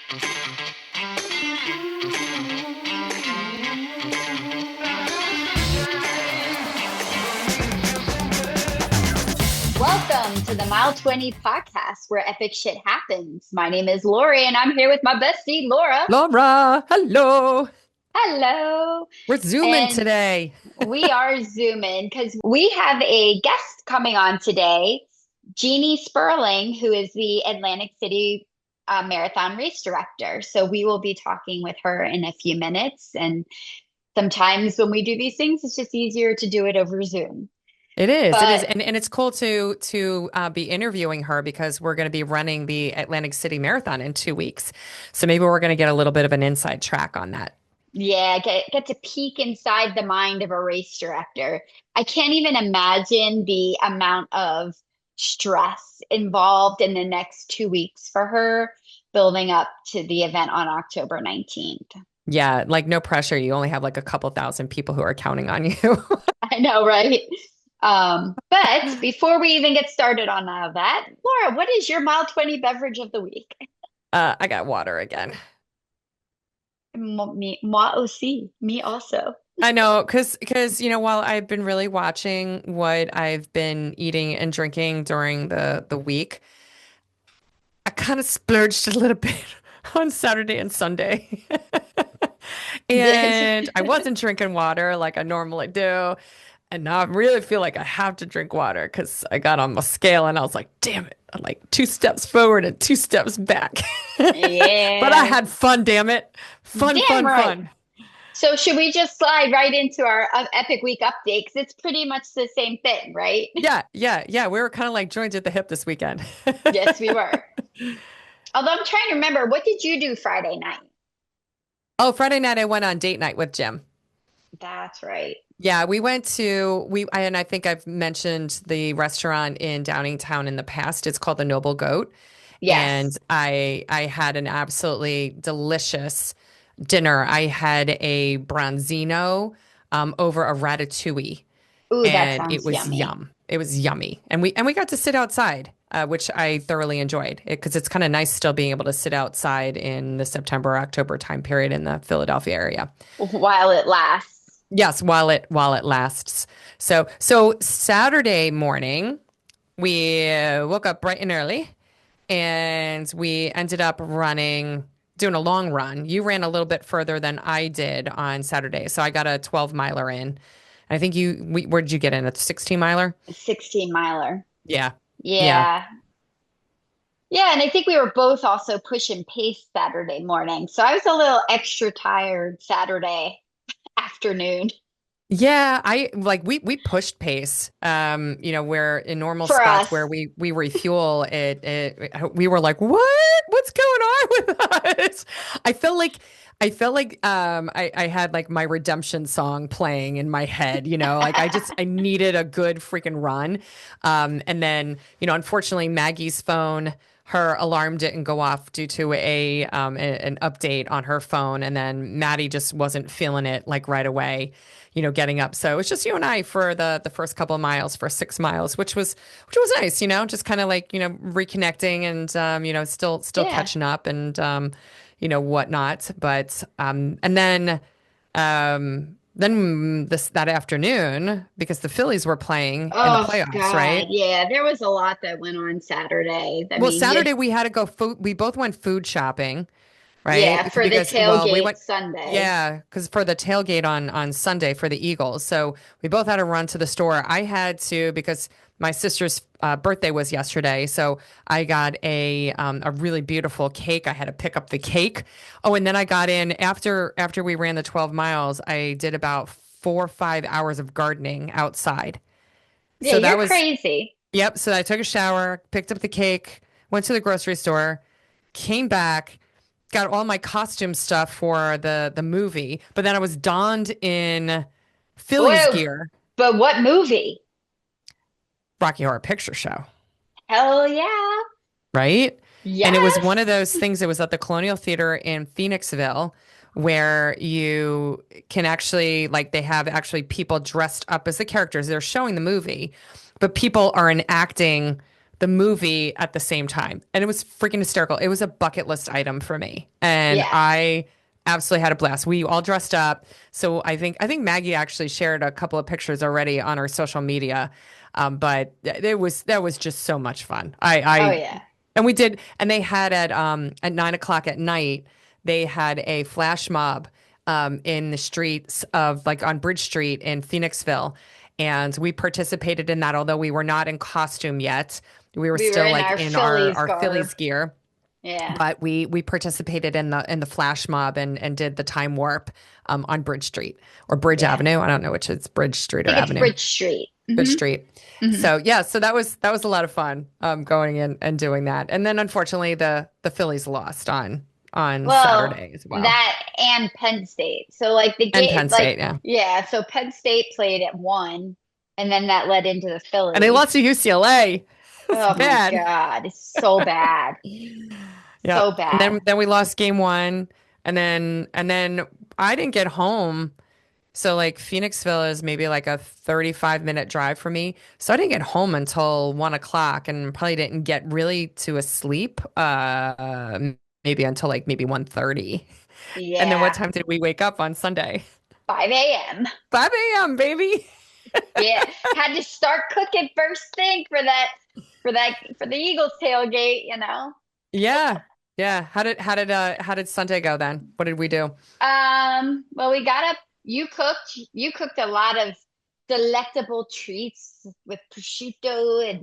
Welcome to the Mile 20 podcast where epic shit happens. My name is Lori and I'm here with my bestie, Laura. Laura, hello. Hello. We're Zooming And today. we are zooming because we have a guest coming on today, Genie Sperling, who is the Atlantic City Marathon race director. So we will be talking with her in a few minutes. And sometimes when we do these things, it's just easier to do it over Zoom. It is. It is. But And it's cool to be interviewing her because we're going to be running the Atlantic City Marathon in 2 weeks. So maybe we're going to get a little bit of an inside track on that. yeah, get to peek inside the mind of a race director. I can't even imagine the amount of stress involved in the next 2 weeks for her building up to the event on October 19th. Yeah, like no pressure. You only have like a couple thousand people who are counting on you. I know, right? But before we even get started on all of that, Laura, what is your mile 20 beverage of the week? I got water again. Moi aussi, me also. I know, because while I've been really watching what I've been eating and drinking during the week, I kind of splurged a little bit on Saturday and Sunday. And I wasn't drinking water like I normally do. And now I really feel like I have to drink water because I got on my scale and I was like, damn it. I'm like 2 steps forward and 2 steps back. But I Yeah, had fun, damn it. Fun, damn fun, right. fun. So should we just slide right into our Epic Week update? Because it's pretty much the same thing, right? Yeah, yeah, yeah. We were kind of like joined at the hip this weekend. Yes, we were. Although I'm trying to remember, what did you do Friday night? Oh, Friday night I went on date night with Jim. That's right. Yeah, we went to and I think I've mentioned the restaurant in Downingtown in the past. It's called the Noble Goat, and Yes. I had an absolutely delicious dinner. I had a branzino over a ratatouille, Ooh, that and it sounds was yummy. yum. It was yummy, and we got to sit outside, which I thoroughly enjoyed because it's kind of nice still being able to sit outside in the September October time period in the Philadelphia area. While it lasts. Yes, while it lasts. So Saturday morning, we woke up bright and early, and we ended up doing a long run. You ran a little bit further than I did on Saturday, so I got a 12 miler in. I think where did you get in? A 16 miler? A 16 miler. Yeah, yeah. Yeah. Yeah, and I think we were both also pushing pace Saturday morning. So I was a little extra tired Saturday afternoon Yeah, I like we pushed pace. Where in normal for spots where us. we refuel we were like, what? What's going on with us? I felt like I had like my redemption song playing in my head, like I needed a good freaking run. And then, unfortunately Maggie's phone, her alarm didn't go off due to an update on her phone, and then Maddie just wasn't feeling it like right away, getting up. So it was just you and I for the first couple of miles for 6 miles, which was nice, just kind of like, reconnecting and still Yeah. catching up and whatnot. But then that afternoon, because the Phillies were playing in the Oh playoffs, God. right? Yeah, there was a lot that went on Saturday. I Well, mean, you Saturday we had to go food. We both went food shopping, yeah, right? for the Because well, we tailgate went, Sunday. yeah, because for the tailgate on Sunday for the Eagles. So we both had to run to the store. I had to because my sister's birthday was yesterday, so I got a really beautiful cake. I had to pick up the cake. Oh, and then I got in after we ran the 12 miles. I did about 4 or 5 hours of gardening outside. Yeah, So that you're was crazy. Yep. So I took a shower, picked up the cake, went to the grocery store, came back, got all my costume stuff for the movie, but then I was donned in Phillies Whoa, gear, but what movie? Rocky Horror Picture Show, Hell yeah. right? And it was one Yes. of those things. It was at the Colonial Theater in Phoenixville where you can actually, like, they have actually people dressed up as the characters. They're showing the movie, but people are enacting the movie at the same time. And it was freaking hysterical. It was a bucket list item for me. And Yeah. I absolutely had a blast. We all dressed up. So I think Maggie actually shared a couple of pictures already on her social media. But it was that was just so much fun. Oh I yeah. and we did, and they had at 9 o'clock at night, they had a flash mob in the streets of like on Bridge Street in Phoenixville. And we participated in that, although we were not in costume yet. We were We were still in like our in our Phillies our garb. Phillies gear. Yeah. But we participated in the flash mob and did the time warp on Bridge Street or Bridge Yeah. Avenue. I don't know which it's Bridge Street I or think it's Avenue. Bridge Street. Bridge Street. Hmm. So yeah, so that was a lot of fun going in and doing that. And then unfortunately the Phillies lost on Well, Saturday as well. that and Penn State. So like the And game, Penn like State, yeah. yeah. So Penn State played at one, and then that led into the And they Phillies. lost to UCLA. It's Oh my bad. God, it's so bad, Yeah. so And bad. then we lost game one. And then I didn't get home. So like Phoenixville is maybe like a 35-minute drive for me. So I didn't get home until 1 o'clock and probably didn't get really to a sleep maybe until like maybe 1:30. And then what Yeah, time did we wake up on Sunday? 5 a.m. 5 a.m., baby. Yeah, had to start cooking first thing for the Eagles tailgate. Yeah. Yeah. How did Sunday go then? What did we do? Well, we got up. You cooked a lot of delectable treats with prosciutto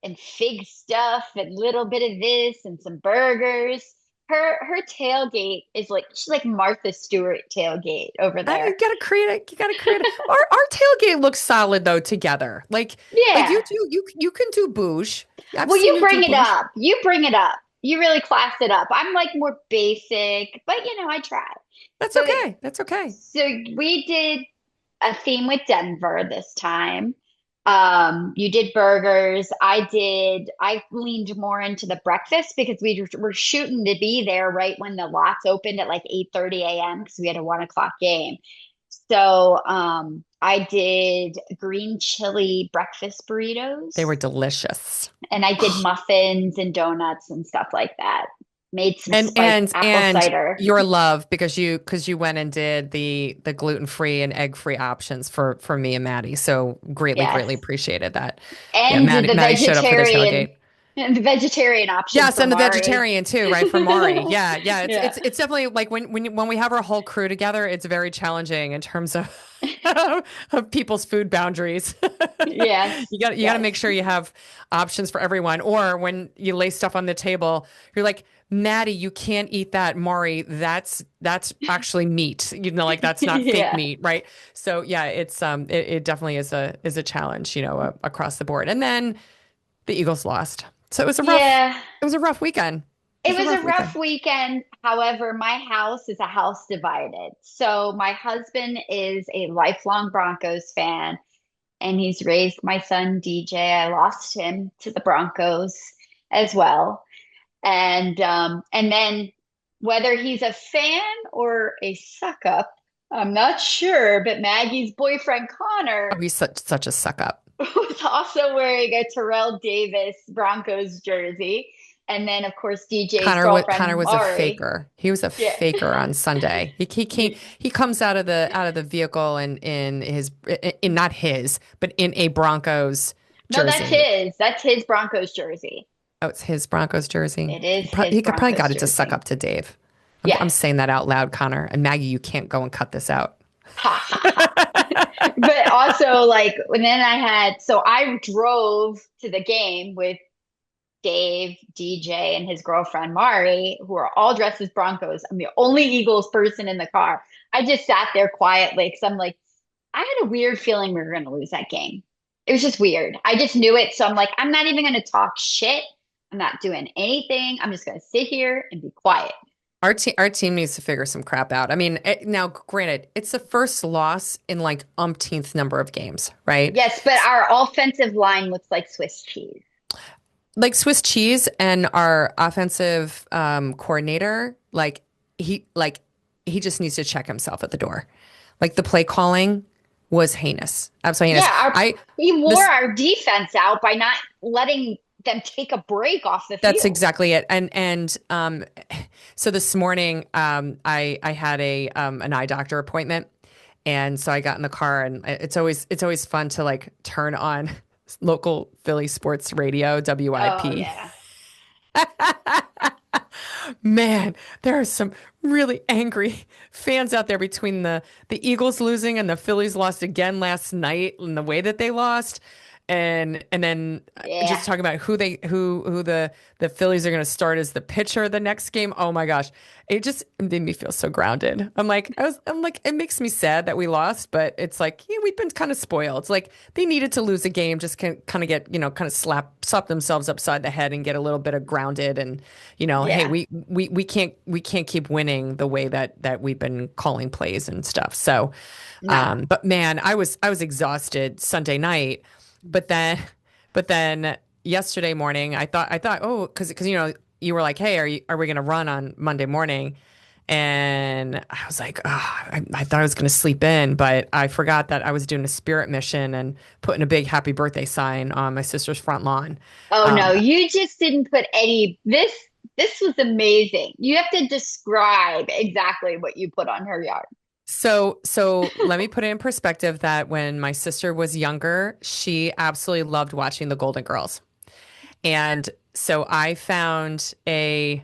and fig stuff and little bit of this and some burgers. Her tailgate is like she's like Martha Stewart tailgate over You there. gotta create it. You gotta create it. Our tailgate looks solid though together. Like Yeah. you can do bouge. I've Well, seen you you do bring it bouge. up. You bring it up. You really class it up. I'm like more basic, but I try. That's So okay. That's okay. so we did a theme with Denver this time. You did burgers. I leaned more into the breakfast because we were shooting to be there right when the lots opened at like 8:30 a.m. because we had a 1 o'clock game. So I did green chili breakfast They burritos were delicious. and I did muffins and donuts and stuff like that. Made some And spiked and apple and cider. your love because you went and did the gluten-free and egg-free options for me and Maddie. So greatly Yes. appreciated that. Yeah, And Maddie the Maddie showed up for the vegetarian tailgate. and the vegetarian option Yes, for and the Mari. vegetarian too, right? For Mari. Yeah, yeah. It's Yeah. it's it's definitely like when we have our whole crew together, it's very challenging in terms of of people's food boundaries. Yes. You got to Yes. make sure you have options for everyone. Or when you lay stuff on the table, you're like, Maddie, you can't eat that. Mari, that's actually meat. Like that's not fake Yeah. meat, right? So yeah, it definitely is a challenge, across the board. And then the Eagles lost. So Yeah. it was a rough weekend. It It was a was rough a rough weekend. weekend. However, my house is a house divided. So my husband is a lifelong Broncos fan, and he's raised my son DJ. I lost him to the Broncos as well. And then whether he's a fan or a suck up, I'm not sure, but Maggie's boyfriend Oh, Connor he's such a suck up. was also wearing a Terrell Davis Broncos jersey. And then of course DJ's Connor girlfriend was a Mari. faker. He was a Yeah. faker on Sunday. He comes out of the vehicle in his in not his, but in a Broncos No, that's jersey. his. That's his Broncos jersey. Oh, it's his Broncos jersey. It is his He could probably Broncos got it to suck jersey. up to Dave. I'm Yes. saying that out loud, Connor. And Maggie, you can't go and cut this out. Ha ha ha. But also like when then so I drove to the game with Dave, DJ, and his girlfriend Mari, who are all dressed as Broncos. I'm the only Eagles person in the car. I just sat there quietly because I'm like, I had a weird feeling we were going to lose that game. It was just weird. I just knew it. So I'm like, I'm not even going to talk shit. I'm not doing anything. I'm just going to sit here and be quiet. Our team needs to figure some crap out. I mean, now granted, it's the first loss in like umpteenth number of games, right? Yes, but our offensive line looks like Swiss cheese. Like Swiss cheese, and our offensive coordinator, he just needs to check himself at the door. Like the play calling was heinous, absolutely heinous. Yeah, I he wore this our defense out by not letting them take a break off the That's field. exactly it. And so this morning I had a an eye doctor appointment, and so I got in the car, and it's always fun to like turn on local Philly sports radio, Oh WIP. yeah. Man, there are some really angry fans out there between the Eagles losing and the Phillies lost again last night and the way that they lost. And then Yeah. just talking about who the Phillies are going to start as the pitcher the next game. Oh my gosh. It just made me feel so grounded. I'm like it makes me sad that we lost, but it's like, yeah, we've been kind of spoiled. It's like they needed to lose a game, just kind of get, kind of slap themselves upside the head and get a little bit of grounded. And hey, Yeah. we can't keep winning the way that we've been calling plays and stuff. So, No. but man, I was exhausted Sunday night, but then yesterday morning, I thought, oh, because you were like, hey, are we gonna run on Monday morning? And I was like, oh, I thought I was going to sleep in, but I forgot that I was doing a spirit mission and putting a big happy birthday sign on my sister's front lawn. Oh no, Um, you just didn't put any this was amazing. You have to describe exactly what you put on her yard. so let me put it in perspective that when my sister was younger, she absolutely loved watching the Golden Girls. And so I found a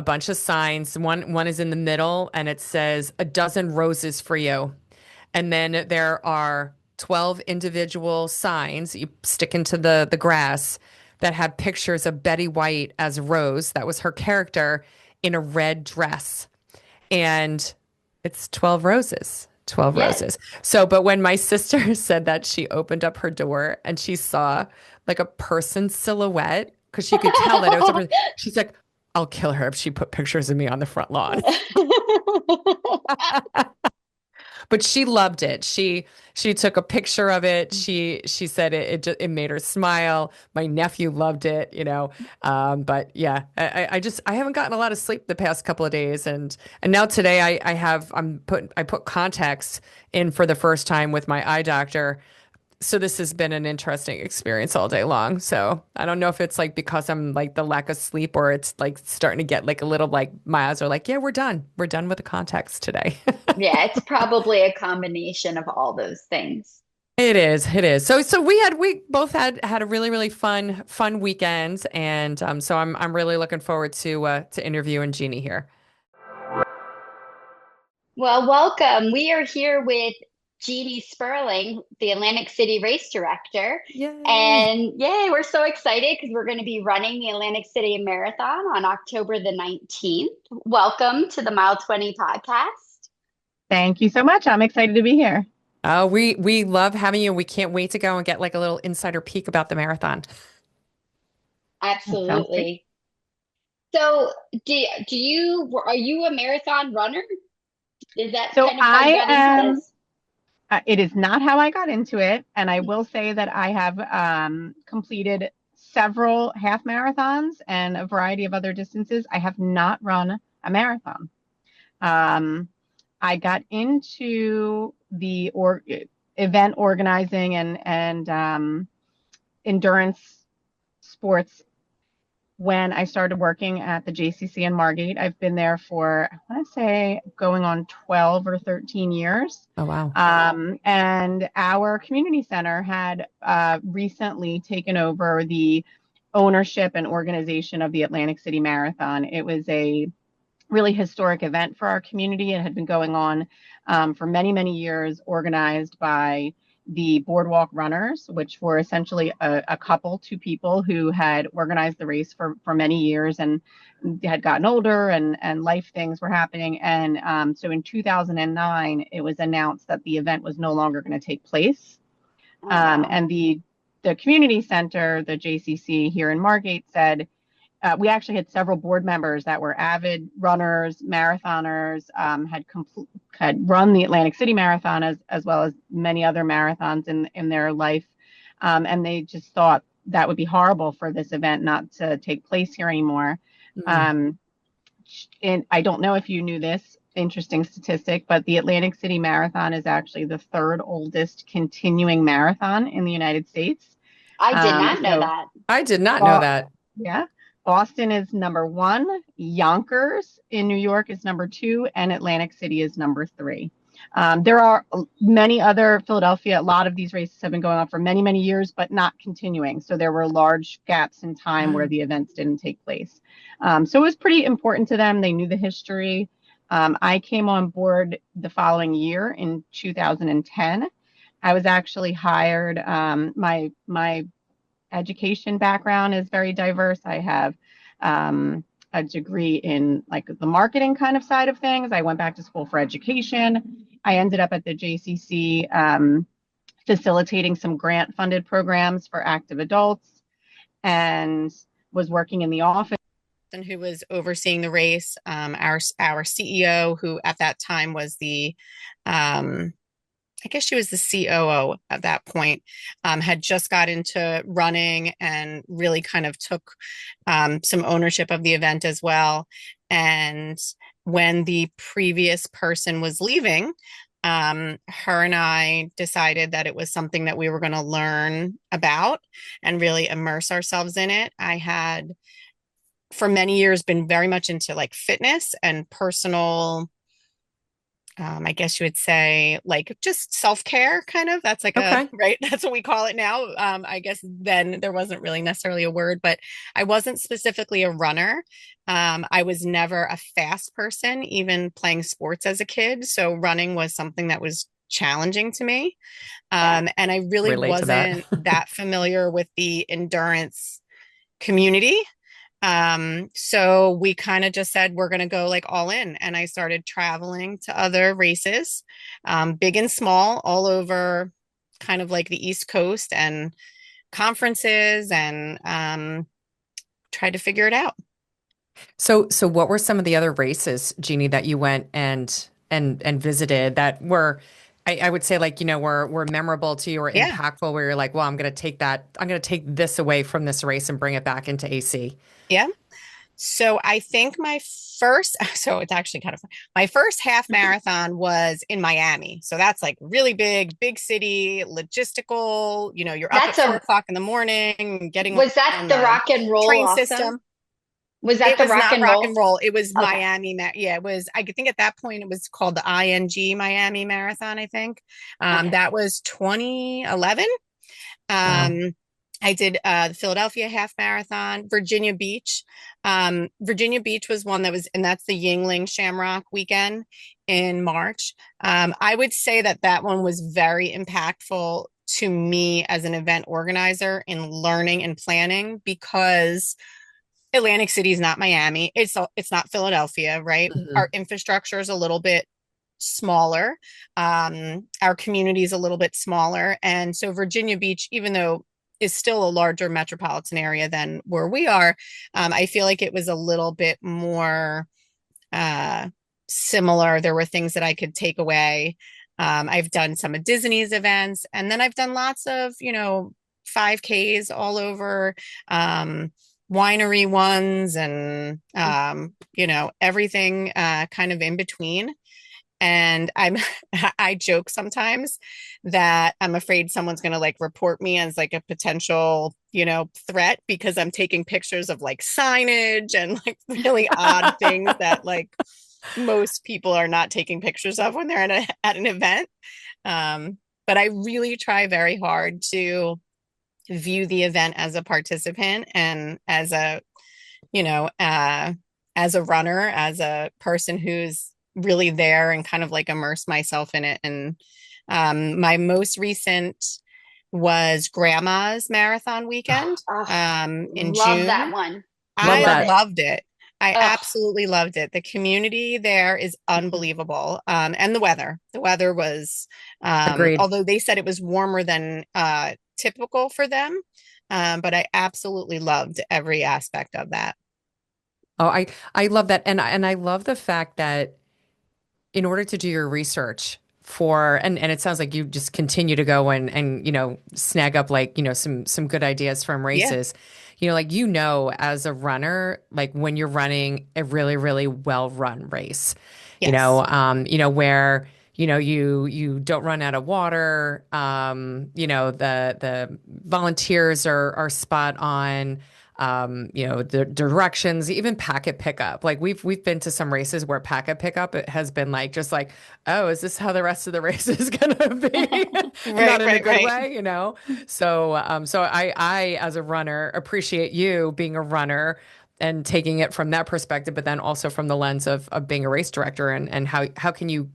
bunch of signs. One is in the middle and it says a dozen roses for you. And then there are 12 individual signs you stick into the grass that have pictures of Betty White as Rose. That was her character in a red dress. And it's 12 roses. 12 Yes. roses. So, but when my sister said that, she opened up her door and she saw like a person silhouette because she could tell that it was a person. She's like, I'll kill her if she put pictures of me on the front lawn. But she loved it. She took a picture of it. She said it made her smile. My nephew loved it. But yeah, I haven't gotten a lot of sleep the past couple of days, and now today I put contacts in for the first time with my eye doctor. So this has been an interesting experience all day long. So I don't know if it's like because I'm like the lack of sleep or it's like starting to get like a little like my eyes are like, yeah, we're done. We're done with the contacts today. Yeah, it's probably a combination of all those things. It is. It is. So we both had a really really fun weekend, and so I'm really looking forward to interviewing Jeannie here. Well, welcome. We are here with Genie Sperling, the Atlantic City Race Director. Yay! And yay, we're so excited because we're going to be running the Atlantic City Marathon on October the 19th. Welcome to the Mile 20 podcast. Thank you so much. I'm excited to be here. We love having you. We can't wait to go and get like a little insider peek about the marathon. That sounds great. Absolutely. So, do you are you a marathon runner? Is that So kind of how you I got into am, this? it is not how I got into it. And I will say that I have completed several half marathons and a variety of other distances. I have not run a marathon. Um, I got into the event organizing and endurance sports when I started working at the JCC in Margate. I've been there for, I want to say, going on 12 or 13 years. Oh wow. And our community center had recently taken over the ownership and organization of the Atlantic City Marathon. It was a really historic event for our community. It had been going on for many, many years, organized by the Boardwalk Runners, which were essentially a couple, two people who had organized the race for many years and had gotten older and life things were happening. And so in 2009, it was announced that the event was no longer going to take place. Oh, wow. And the community center, the JCC here in Margate, said, we actually had several board members that were avid runners, marathoners, had run the Atlantic City Marathon as well as many other marathons in their life, and they just thought that would be horrible for this event not to take place here anymore. Mm. Um, and I don't know if you knew this interesting statistic, but the Atlantic City Marathon is actually the third oldest continuing marathon in the United States. I did not know So that. I did not know Bo- that. yeah, Boston is number one, Yonkers in New York is number two, and Atlantic City is number three. There are many other Philadelphia. A lot of these races have been going on for many, many years, but not continuing. So there were large gaps in time where the events didn't take place. So it was pretty important to them. They knew the history. I came on board the following year in 2010. I was actually hired. My education background is very diverse. I have a degree in like the marketing kind of side of things. I went back to school for education. I ended up at the JCC facilitating some grant funded programs for active adults and was working in the office. And who was overseeing the race? Our CEO, who at that time was the I guess she was the COO at that point, had just got into running and really kind of took some ownership of the event as well. And when the previous person was leaving, her and I decided that it was something that we were going to learn about and really immerse ourselves in it. I had, for many years, been very much into like fitness and personal, I guess you would say like just self-care kind of. That's like a, Okay. right? That's what we call it now. I guess then there wasn't really necessarily a word, but I wasn't specifically a runner. I was never a fast person, even playing sports as a kid. So running was something that was challenging to me. Yeah. And I really Relate to that. wasn't that familiar with the endurance community. So we kind of just said we're going to go like all in. And I started traveling to other races, big and small, all over kind of like the East Coast and conferences and tried to figure it out. So what were some of the other races, Jeannie, that you went and visited that were, I would say like, were memorable to you or Yeah. impactful where you're like, well, I'm gonna take this away from this race and bring it back into AC. Yeah. So I think my first, so it's actually kind of fun. My first half marathon was in Miami. So that's like really big, big city, logistical. You're up at That's 4 o'clock in the morning, getting was that on the the rock and roll train also? system. Was that It the was rock not and rock and roll? roll. It was Okay. Miami. Yeah, it was. I think at that point it was called the ING Miami Marathon. I think Okay. that was 2011. Wow. Um, I did the Philadelphia half marathon, Virginia Beach. Virginia Beach was one that was, and that's the Yingling Shamrock weekend in March. I would say that that one was very impactful to me as an event organizer in learning and planning because Atlantic City is not Miami. It's not Philadelphia, right? Our Mhm. infrastructure is a little bit smaller. Our community is a little bit smaller, and so Virginia Beach, even though is still a larger metropolitan area than where we are, I feel like it was a little bit more uh, similar. There were things that I could take away. I've done some of Disney's events, and then I've done lots of 5Ks all over. Winery ones and everything kind of in between. And I joke sometimes that I'm afraid someone's going to like report me as like a potential threat because I'm taking pictures of like signage and like really odd things that like most people are not taking pictures of when they're at an event. But I really try very hard to view the event as a participant and as a you know, uh, as a runner, as a person who's really there and kind of like immerse myself in it. And my most recent was Grandma's Marathon weekend Oh, in love that June. one. Love I Love that. it. loved it. I Oh, absolutely loved it. The community there is unbelievable. And the weather. The weather was, Agreed. although they said it was warmer than typical for them, but I absolutely loved every aspect of that. Oh, I love that. And I love the fact that in order to do your research for and it sounds like you just continue to go and snag up like some good ideas from Yeah. races, like as a runner, like when you're running a really really well run race, Yes. where you don't run out of water. The volunteers are spot on. The directions, even packet pickup. Like we've been to some races where packet pickup it has been like just like, oh, is this how the rest of the race is gonna be? Right, Not in a right, good right. way, you know. So I as a runner appreciate you being a runner and taking it from that perspective, but then also from the lens of being a race director and how can you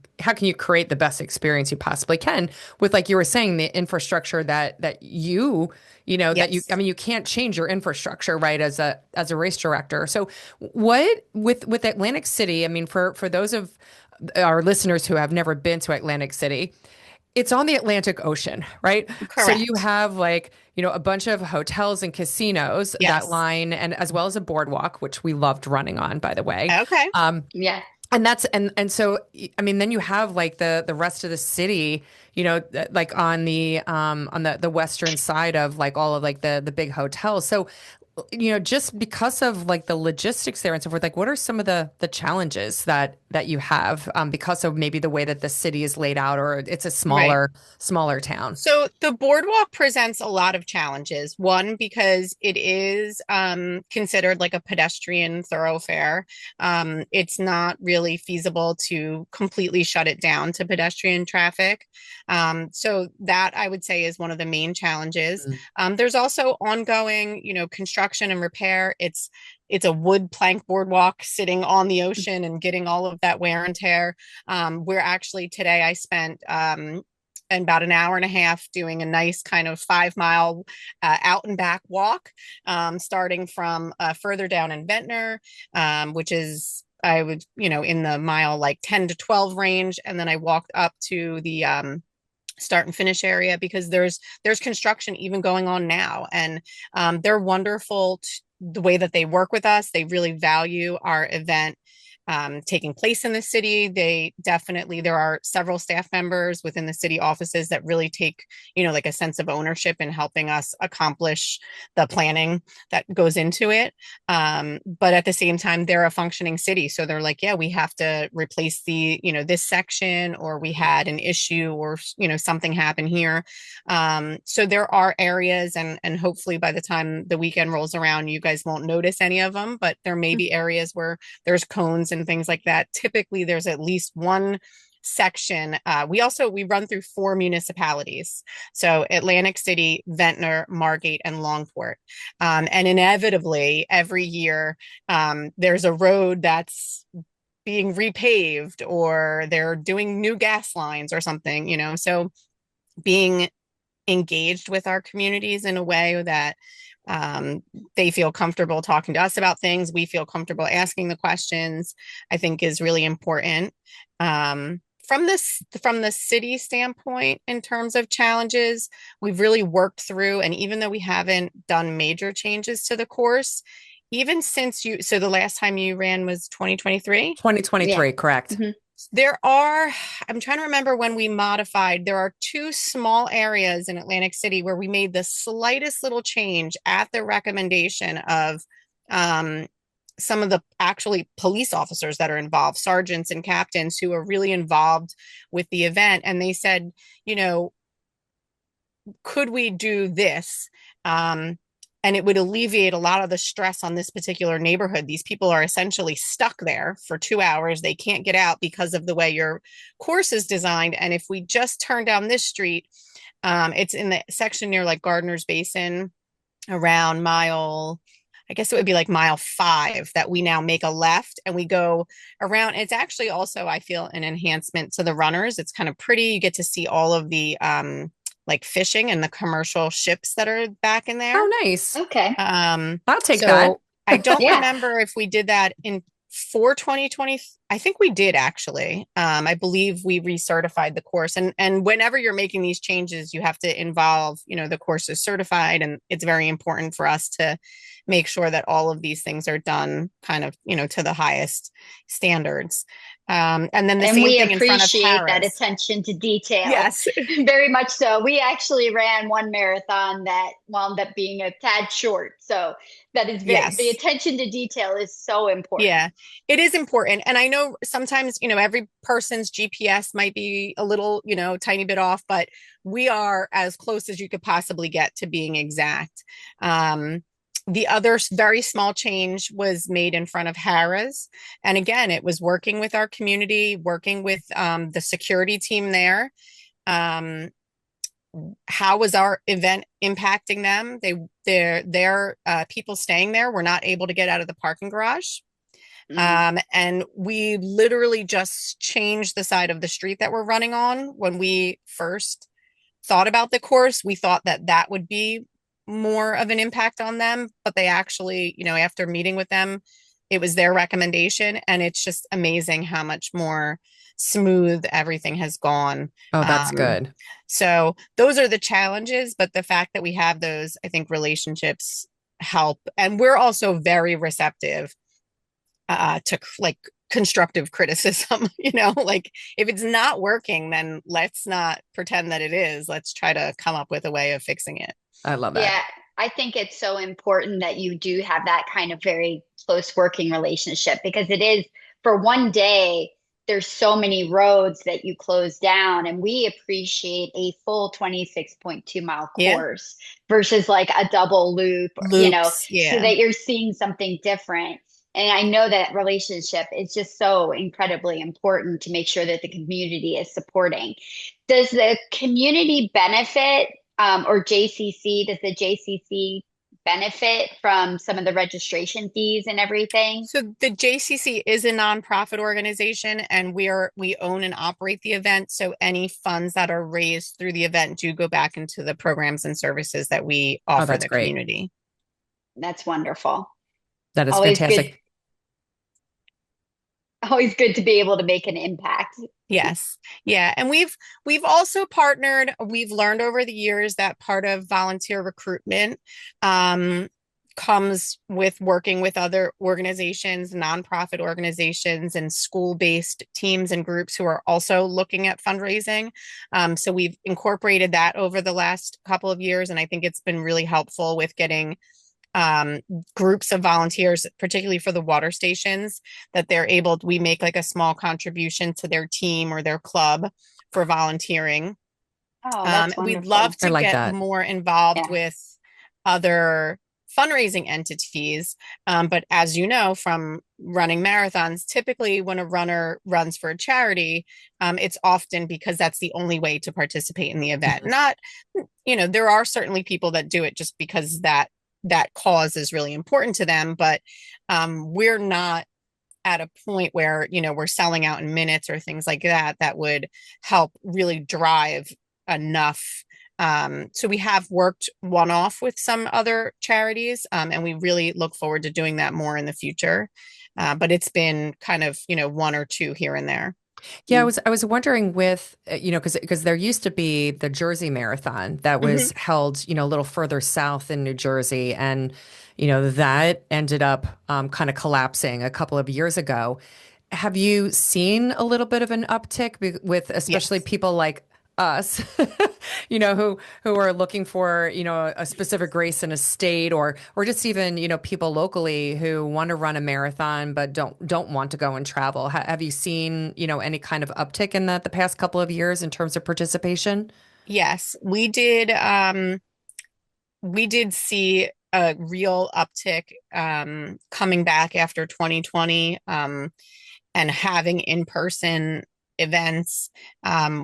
create the best experience you possibly can with, like you were saying, the infrastructure that that I Yes. mean, you can't change your infrastructure, right, as a race director. So what with Atlantic City, I mean, for those of our listeners who have never been to Atlantic City, it's on the Atlantic Ocean, right? So you Correct. have like, a bunch of hotels and casinos that Yes. line, and as well as a boardwalk, which we loved running on, by the way. Okay. Um, Yeah. and that's and so I mean, then you have like the rest of the city, like on the western side of like all of like the big hotels. So just because of like the logistics there and so forth, like what are some of the challenges that you have because of maybe the way that the city is laid out, or it's a Right. smaller town? So the boardwalk presents a lot of challenges. One, because it is considered like a pedestrian thoroughfare. It's not really feasible to completely shut it down to pedestrian traffic. So that I would say is one of the main challenges. Mm. There's also ongoing, construction and repair. It's a wood plank boardwalk sitting on the ocean and getting all of that wear and tear. We're actually today I spent and about an hour and a half doing a nice kind of 5 mile out and back walk, starting from further down in Ventnor, which is I would, in the mile like 10 to 12 range. And then I walked up to the start and finish area because there's construction even going on now. And they're wonderful the way that they work with us. They really value our event taking place in the city. There are several staff members within the city offices that really take, like a sense of ownership in helping us accomplish the planning that goes into it. But at the same time, they're a functioning city. So they're like, yeah, we have to replace this section, or we had an issue, or, something happened here. So there are areas, and hopefully by the time the weekend rolls around, you guys won't notice any of them, but there may be areas where there's cones and things like that. Typically, there's at least one section. We run through 4 municipalities. So Atlantic City, Ventnor, Margate, and Longport. And inevitably, every year, there's a road that's being repaved, or they're doing new gas lines or something, So being engaged with our communities in a way that they feel comfortable talking to us about things, we feel comfortable asking the questions, I think is really important. From the city standpoint, in terms of challenges, we've really worked through, and even though we haven't done major changes to the course, even since so the last time you ran was 2023. Yeah. 2023, correct? Hmm. I'm trying to remember when we modified. There are two small areas in Atlantic City where we made the slightest little change at the recommendation of um, some of the actually police officers that are involved, sergeants and captains who are really involved with the event. And they said, could we do this? And it would alleviate a lot of the stress on this particular neighborhood. These people are essentially stuck there for 2 hours. They can't get out because of the way your course is designed. And if we just turn down this street, it's in the section near like Gardner's Basin, around I guess it would be like mile 5, that we now make a left and we go around. It's actually also, I feel, an enhancement to the runners. It's kind of pretty. You get to see all of the like fishing and the commercial ships that are back in there. Oh, nice. Okay. I'll take that. So I don't Yeah. remember if we did that in for 2020. I think we did actually. I believe we recertified the course, and whenever you're making these changes, you have to involve, the course is certified, and it's very important for us to make sure that all of these things are done kind of, to the highest standards. And then the And same we thing in front of appreciate that Harris. attention to detail. Yes. Very much so. We actually ran one marathon that wound up being a tad short. So that is the Yes. attention to detail is so important. Yeah, it is important. And I know sometimes, every person's GPS might be a little, tiny bit off, but we are as close as you could possibly get to being exact. The other very small change was made in front of Harrah's. And again, it was working with our community, working with the security team there. Um, how was our event impacting them? Their people staying there were not able to get out of the parking garage. And we literally just changed the side of the street that we're running on. When we first thought about the course, we thought that that would be more of an impact on them, but they actually, after meeting with them, it was their recommendation, and it's just amazing how much more smooth everything has gone. Oh, that's Um, good. so those are the challenges, but the fact that we have those, I think relationships help. And we're also very receptive to like constructive criticism. Like if it's not working, then let's not pretend that it is. Let's try to come up with a way of fixing it. I love that. Yeah, I think it's so important that you do have that kind of very close working relationship because it is for one day, there's so many roads that you close down, and we appreciate a full 26.2 mile Yeah. course versus like a double loop, Loops. so Yeah. that you're seeing something different. And I know that relationship is just so incredibly important to make sure that the community is supporting. Does the community benefit or JCC, does the JCC benefit from some of the registration fees and everything? So the JCC is a nonprofit organization, and we own and operate the event. So any funds that are raised through the event do go back into the programs and services that we Oh, offer that's the great. community. That's wonderful. That is Always good, fantastic. always good to be able to make an impact. Yes. Yeah. And we've also partnered, we've learned over the years that part of volunteer recruitment um, comes with working with other organizations, nonprofit organizations, and school-based teams and groups who are also looking at fundraising. So we've incorporated that over the last couple of years, and I think it's been really helpful with getting um, groups of volunteers, particularly for the water stations, that we make like a small contribution to their team or their club for volunteering. Oh, that's We'd love wonderful. I to like get that. more involved Yeah. with other fundraising entities. But as you know from running marathons, typically when a runner runs for a charity, it's often because that's the only way to participate in the event. Not, there are certainly people that do it just because that cause is really important to them, but we're not at a point where we're selling out in minutes or things like that would help really drive enough. So we have worked one off with some other charities, and we really look forward to doing that more in the future. But it's been kind of one or two here and there. Yeah, I was wondering with because there used to be the Jersey Marathon that Mhm. was held a little further south in New Jersey, and that ended up kind of collapsing a couple of years ago. Have you seen a little bit of an uptick with especially Yes. people like us, who are looking for, a specific race in a state or just even, people locally who want to run a marathon but don't want to go and travel. Have you seen, any kind of uptick in that the past couple of years in terms of participation? Yes, we did see a real uptick coming back after 2020, and having in-person events.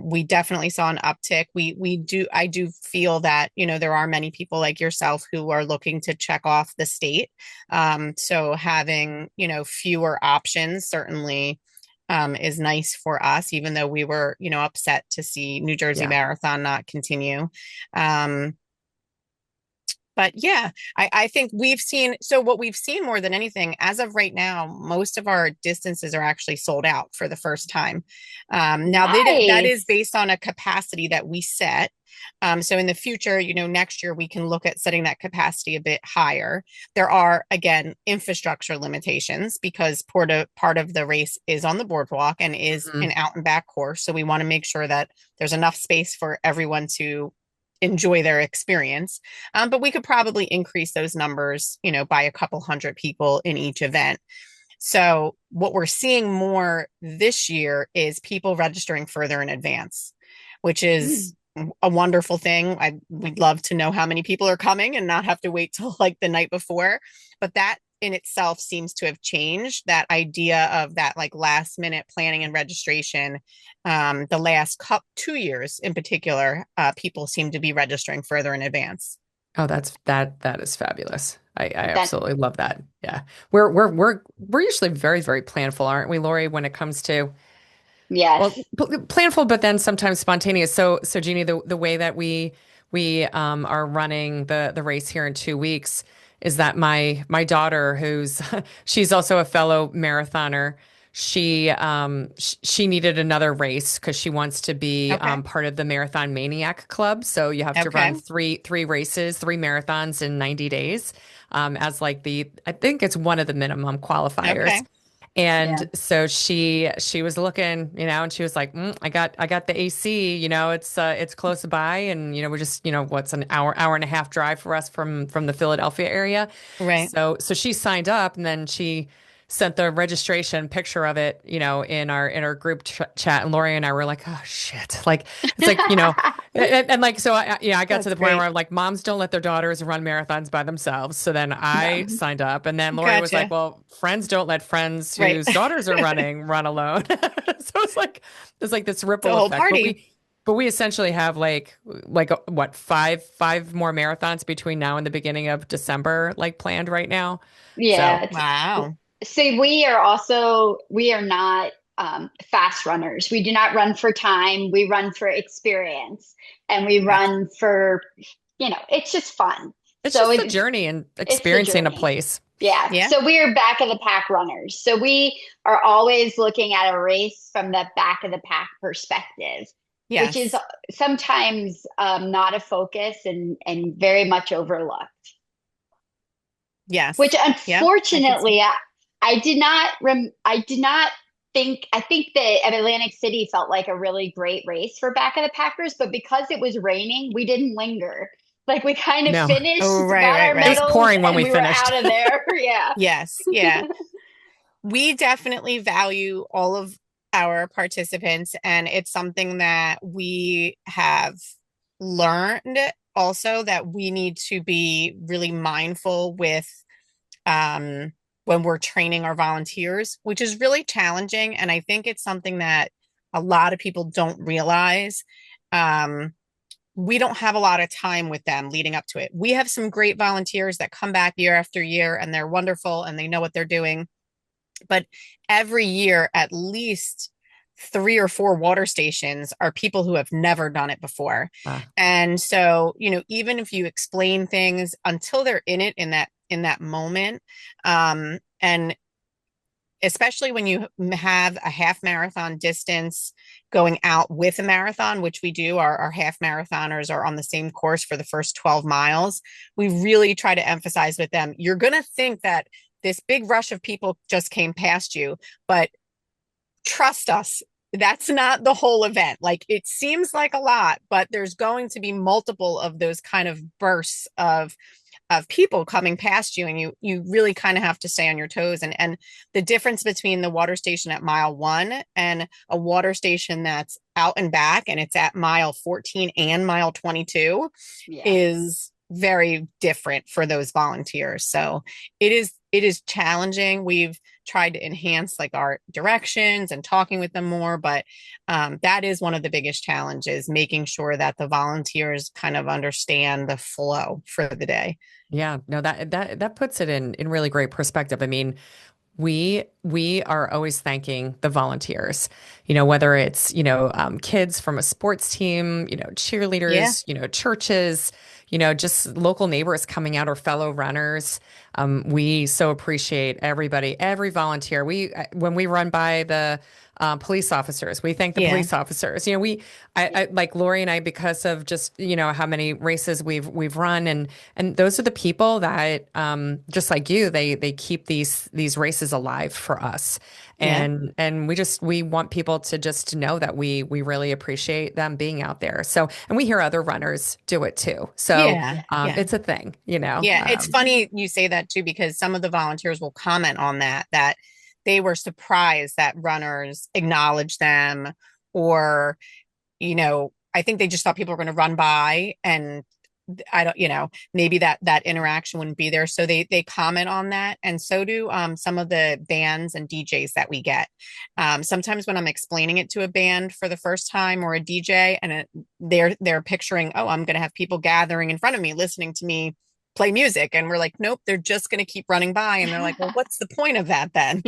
We definitely saw an uptick. I do feel that, there are many people like yourself who are looking to check off the state. So having, fewer options certainly is nice for us, even though we were, upset to see New Jersey Yeah. Marathon not continue. Um, But yeah, I think what we've seen more than anything as of right now, most of our distances are actually sold out for the first time. Now that is Nice. based on a capacity that we set. So in the future, next year we can look at setting that capacity a bit higher. There are, again, infrastructure limitations because part of the race is on the boardwalk and is Mhm. an out and back course. So we want to make sure that there's enough space for everyone to enjoy their experience. But we could probably increase those numbers, by a couple hundred people in each event. So what we're seeing more this year is people registering further in advance, which Mm. is a wonderful thing. We'd love to know how many people are coming and not have to wait till like the night before. But that in itself seems to have changed that idea of that like last minute planning and registration. The last 2 years in particular, people seem to be registering further in advance. Oh, that is fabulous. I That, absolutely love that. Yeah. We're usually very, very planful, aren't we, Lori, when it comes to well, yes. planful, but then sometimes spontaneous. So Jeannie, the way that we are running the race here in 2 weeks is that my daughter, who's she's also a fellow marathoner, she needed another race because she wants to be Okay. part of the Marathon Maniac Club. So you have to run Okay. three races, three marathons in 90 days, as like I think it's one of the minimum qualifiers. Okay. Yeah. And so she was looking, and she was like, I got the AC, it's close by, and we're just, what's an hour and a half drive for us from the Philadelphia area. Right. So she signed up, and then she sent the registration picture of it, in our group chat, and Lori and I were like, oh shit, like it's like, and like so I got to That's the point where great. I'm like, moms don't let their dauters run marathons by themselves. So then I No. signed up, and then Lori was like, Gotcha. well, friends don't let friends Right. whose daughters are running run alone. So it's like this The ripple whole effect. But party. we essentially have like what, five more marathons between now and the beginning of December like planned right now. So Yeah. Wow. So we are not fast runners. We do not run for time. We run for experience, and we Gotcha. run for, it's just fun. it's So just the journey and it's the experiencing a journey. place. Yeah. Yeah. So we are back of the pack runners. So we are always looking at a race from the back of the pack perspective, which is Yes. sometimes not a focus and very much overlooked. Which Yes. Yep. I can see. unfortunately, I did not think. I think that Atlantic City felt like a really great race for back of the Packers, but because it was raining, we didn't linger. Like we kind of No, finished, Oh, right, got right, our it was right. medals, pouring when and we we were finished. out of there. Yeah. Yes. Yeah. We definitely value all of our participants, and it's something that we have learned also that we need to be really mindful with um, when we're training our volunteers, which is really challenging. And I think it's something that a lot of people don't realize. Um, we don't have a lot of time with them leading up to it. We have some great volunteers that come back year after year and they're wonderful and they know what they're doing. But every year, at least 3 or 4 water stations are people who have never done it before. Ah, And so, even if you explain things until they're in it in that moment, and especially when you have a half marathon distance going out with a marathon, which we do, our half marathoners are on the same course for the first 12 miles. We really try to emphasize with them, you're going to think that this big rush of people just came past you, but trust us, that's not the whole event. Like it seems like a lot, but there's going to be multiple of those kind of bursts of people coming past you, and you really kind of have to stay on your toes. And the difference between the water station at mile 1 and a water station that's out and back and it's at mile 14 and mile 22 Yeah. is very different for those volunteers. So it is challenging. We've tried to enhance like our directions and talking with them more, but that is one of the biggest challenges, making sure that the volunteers kind of understand the flow for the day. yeah, no, that puts it in really great perspective. I mean, we are always thanking the volunteers, whether it's, kids from a sports team, Yeah. cheerleaders, churches, just local neighbors coming out or fellow runners. We so appreciate everybody, every volunteer. When we run by the police officers, we thank the Yeah. police officers. I like Lorri and I, because of just how many races we've run, and those are the people that just like you, they keep these races alive for us. Yeah. And we want people to just know that we really appreciate them being out there. So, and we hear other runners do it too. So Yeah. Yeah. it's a thing, Yeah, it's funny you say that too, because some of the volunteers will comment on that they were surprised that runners acknowledge them, or, I think they just thought people were going to run by, and I don't, maybe that interaction wouldn't be there. So they comment on that. And so do some of the bands and DJs that we get. Sometimes when I'm explaining it to a band for the first time, or a DJ, and they're picturing, oh, I'm going to have people gathering in front of me listening to me play music, and we're like, nope, they're just going to keep running by. And they're like, well, what's the point of that then?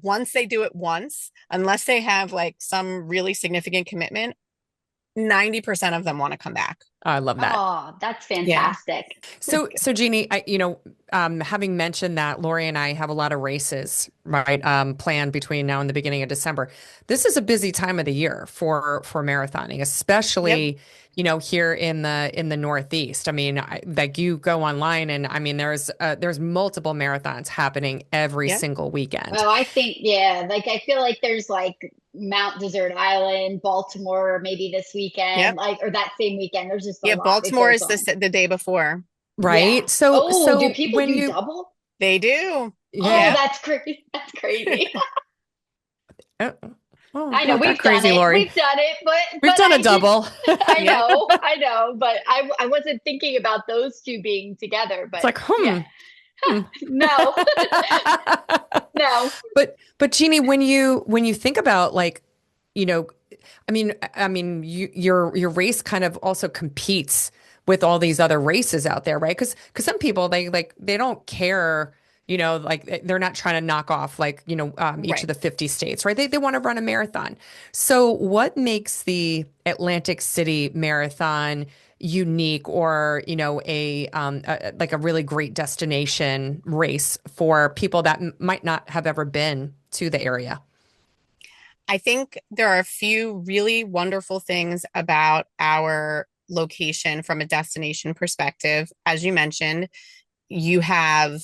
Once they do it once, unless they have like some really significant commitment, 90% of them want to come back. I love that. Oh, that's Yeah. fantastic. So Jeannie, having mentioned that, Lorri and I have a lot of races, right, planned between now and the beginning of December. This is a busy time of the year for marathoning, especially, here in the Northeast. I mean, like, you go online, and I mean, there's multiple marathons happening every single weekend. Oh, I think, yeah, like, I feel like there's like Mount Desert Island, Baltimore, maybe this weekend, or that same weekend. There's just a lot. Baltimore is the day before, right? Yeah. So do people when do double? They do. Yeah. Oh, that's crazy. That's crazy. I know, not that we've crazy, done it. Lorri. We've done it, but We've done a I double. I know, but I wasn't thinking about those two being together. But It's like, no, no. But Jeannie, when you think about, like, I mean, your race kind of also competes with all these other races out there, right? Because some people, they don't care, like, they're not trying to knock off, like, each of the 50 states, right? They want to run a marathon. So what makes the Atlantic City Marathon unique, or like a really great destination race for people that might not have ever been to the area? I think there are a few really wonderful things about our location from a destination perspective. As you mentioned, you have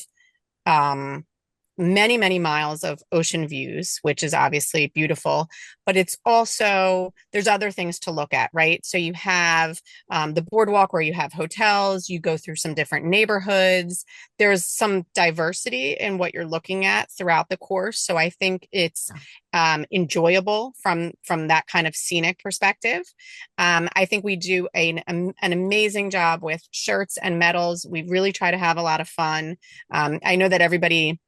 many, many miles of ocean views, which is obviously beautiful, but it's also, there's other things to look at, right? So you have the boardwalk, where you have hotels, you go through some different neighborhoods. There's some diversity in what you're looking at throughout the course. So I think it's enjoyable from that kind of scenic perspective. I think we do an amazing job with shirts and medals. We really try to have a lot of fun. I know that everybody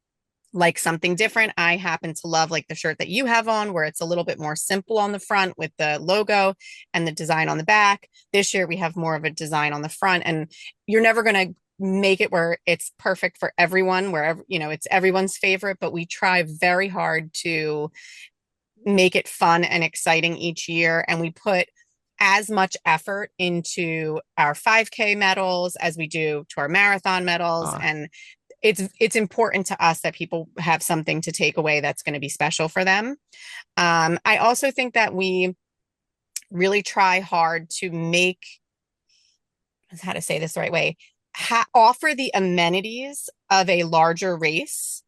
like something different. I happen to love, like, the shirt that you have on, where it's a little bit more simple on the front with the logo and the design on the back. This year we have more of a design on the front, and you're never going to make it where it's perfect for everyone, wherever, it's everyone's favorite, but we try very hard to make it fun and exciting each year. And we put as much effort into our 5K medals as we do to our marathon medals. And it's important to us that people have something to take away that's going to be special for them. I also think that we really try hard to make, how to say this the right way, offer the amenities of a larger race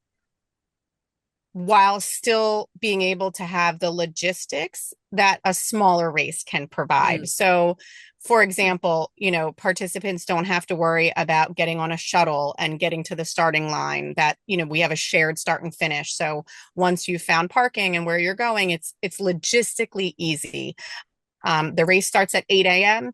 while still being able to have the logistics that a smaller race can provide. So, for example, participants don't have to worry about getting on a shuttle and getting to the starting line. That, we have a shared start and finish. So once you've found parking and where you're going, it's logistically easy. The race starts at 8 a.m.,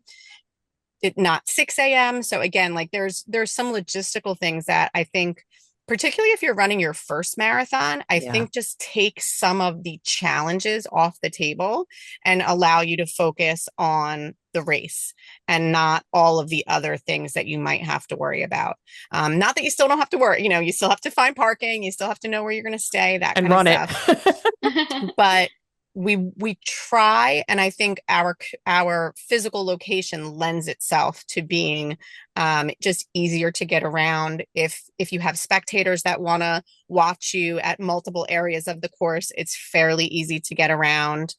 not 6 a.m. So again, like, there's some logistical things that I think, particularly if you're running your first marathon, I think just take some of the challenges off the table and allow you to focus on the race and not all of the other things that you might have to worry about. Not that you still don't have to worry, you still have to find parking, you still have to know where you're going to stay, that and kind run of stuff. But we try, and I think our physical location lends itself to being just easier to get around. If you have spectators that want to watch you at multiple areas of the course, it's fairly easy to get around.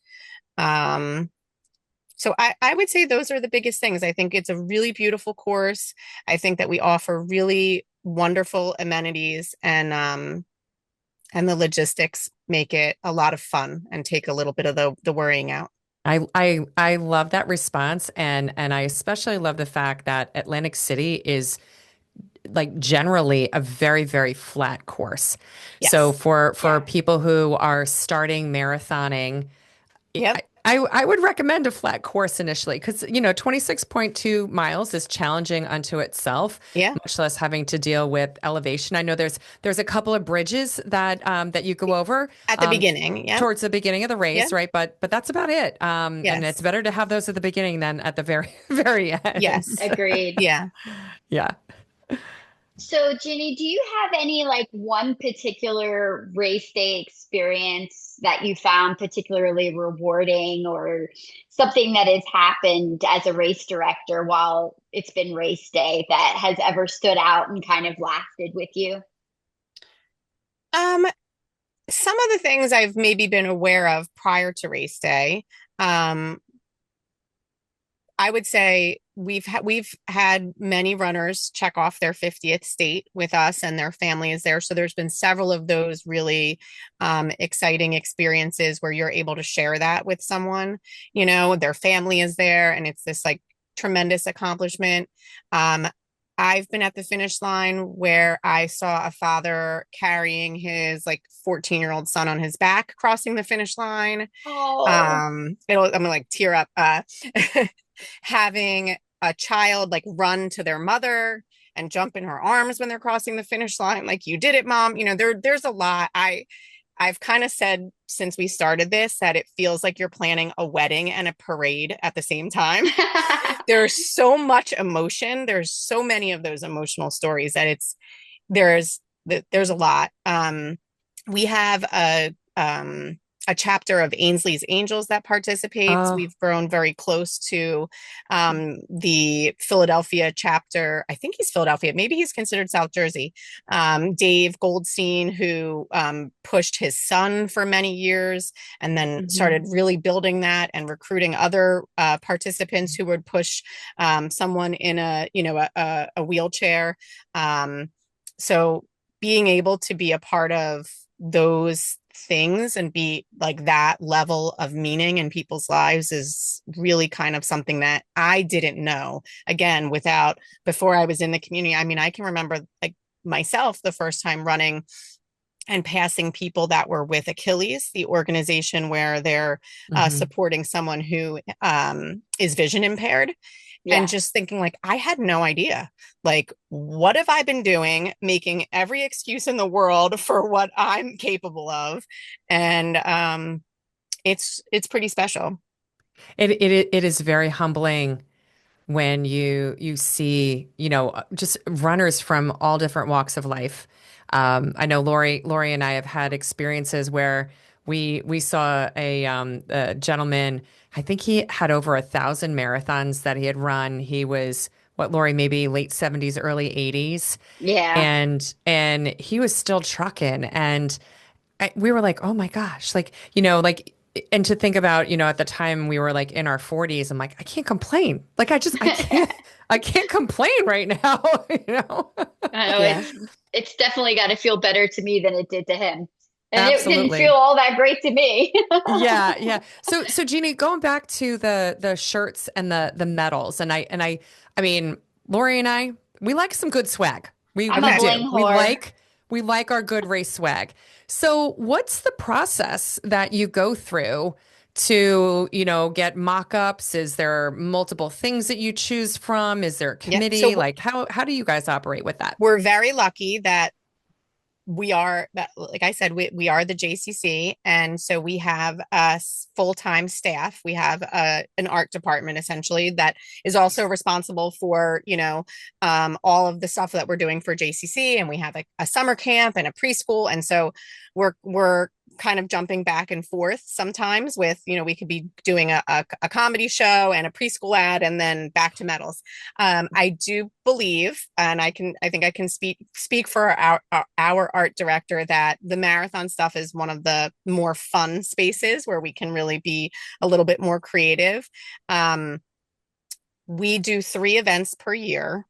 So I would say those are the biggest things. I think it's a really beautiful course. I think that we offer really wonderful amenities, and the logistics make it a lot of fun and take a little bit of the worrying out. I love that response, and I especially love the fact that Atlantic City is like generally a very, very flat course. So Yes. for people who are starting marathoning, Yep. I would recommend a flat course initially because, 26.2 miles is challenging unto itself, Yeah. much less having to deal with elevation. I know there's a couple of bridges that you go over At the beginning. Yeah. towards the beginning of the Yeah. race, right? But that's about it. And it's Yes. better to have those at the beginning than at the very, very end. Yes. Agreed. Yeah. Yeah. So, Ginny, do you have any like one particular race day experience that you found particularly rewarding, or something that has happened as a race director while it's been race day that has ever stood out and kind of lasted with you? Um, some of the things I've maybe been aware of prior to race day. Um, I would say we've had many runners check off their 50th state with us, and their family is there. So there's been several of those really exciting experiences where you're able to share that with someone. Their family is there, and it's this like tremendous accomplishment. Um, I've been at the finish line where I saw a father carrying his like 14-year-old son on his back crossing the finish line. Oh, I'm gonna like tear up. Having a child like run to their mother and jump in her arms when they're crossing the finish line, like, you did it, mom. There's a lot. I've kind of said since we started this that it feels like you're planning a wedding and a parade at the same time. There's so much emotion. There's so many of those emotional stories that there's there's a lot. We have a chapter of Ainsley's Angels that participates. Oh, We've grown very close to the Philadelphia chapter. I think he's Philadelphia. Maybe he's considered South Jersey. Dave Goldstein, who pushed his son for many years and then started really building that and recruiting other participants who would push someone in a wheelchair. So being able to be a part of those things and be like that level of meaning in people's lives is really kind of something that I didn't know. Again, before I was in the community. I mean, I can remember like myself the first time running and passing people that were with Achilles, the organization where they're supporting someone who is vision impaired. yeah. And just thinking like, I had no idea. Like, what have I been doing? Making every excuse in the world for what I'm capable of. And it's pretty special. it is very humbling when you see, just runners from all different walks of life. I know Lorri and I have had experiences where we saw a gentleman. I think he had over 1,000 marathons that he had run. He was what, Lorri, maybe late 70s, early 80s, Yeah. and he was still trucking. And we were like, oh my gosh, and to think about, at the time we were like in our 40s, I'm like, I can't complain. Like, I can't complain right now, I know Yeah. it's definitely got to feel better to me than it did to him. And it didn't feel Absolutely. all that great to me. Yeah, yeah. So Jeannie, going back to the shirts and the medals, I mean, Lorri and I, we like some good swag. We I'm we a Okay. do. bling whore. We like our good race swag. So what's the process that you go through to, get mock-ups? Is there multiple things that you choose from? Is there a Yeah. committee? So Like how do you guys operate with that? we're very lucky that like I said, we are the JCC. And so we have a full-time staff. We have an art department essentially that is also responsible for, all of the stuff that we're doing for JCC. And we have a summer camp and a preschool. And so we're kind of jumping back and forth sometimes with, we could be doing a comedy show and a preschool ad and then back to medals. I do believe, and I think I can speak for our art director, that the marathon stuff is one of the more fun spaces where we can really be a little bit more creative. We do 3 events per year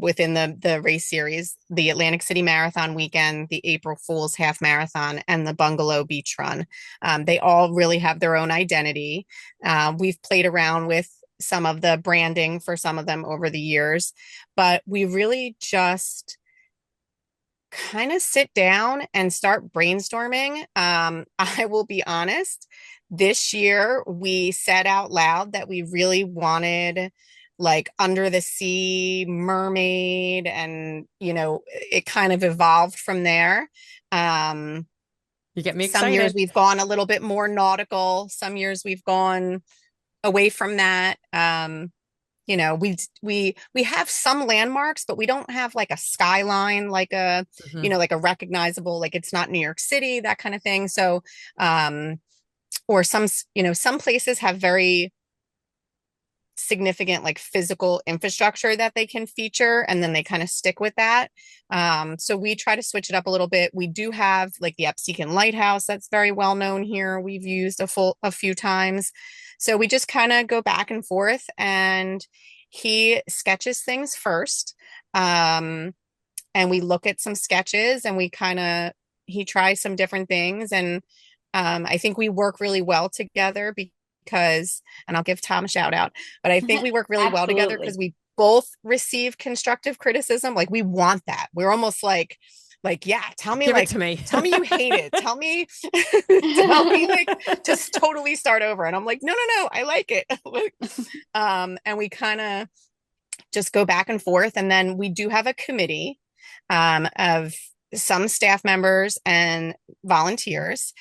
within the race series: the Atlantic City Marathon weekend, the April Fool's Half Marathon, and the Bungalow Beach Run. They all really have their own identity. We've played around with some of the branding for some of them over the years, but we really just kind of sit down and start brainstorming. I will be honest, this year we said out loud that we really wanted like under the sea mermaid, and it kind of evolved from there. You get me Some years excited. we've gone a little bit more nautical, some years we've gone away from that. We have some landmarks, but we don't have like a skyline, like Mhm. like a recognizable, like it's not New York City, that kind of thing. So or some places have very significant like physical infrastructure that they can feature, and then they kind of stick with that. So we try to switch it up a little bit. We do have like the Epseekin Lighthouse that's very well known here. We've used a few times. So we just kind of go back and forth, and he sketches things first. And we look at some sketches, and he tries some different things. And I think we work really well together because, and I'll give Tom a shout out, but I think we work really well together because Absolutely. we both receive constructive criticism. Like we want that. We're almost yeah, Give it to me. tell me you hate it. Tell me, tell me like just totally start over. And I'm like, no, no, no, I like it. And we kind of just go back and forth. And then we do have a committee of some staff members and volunteers,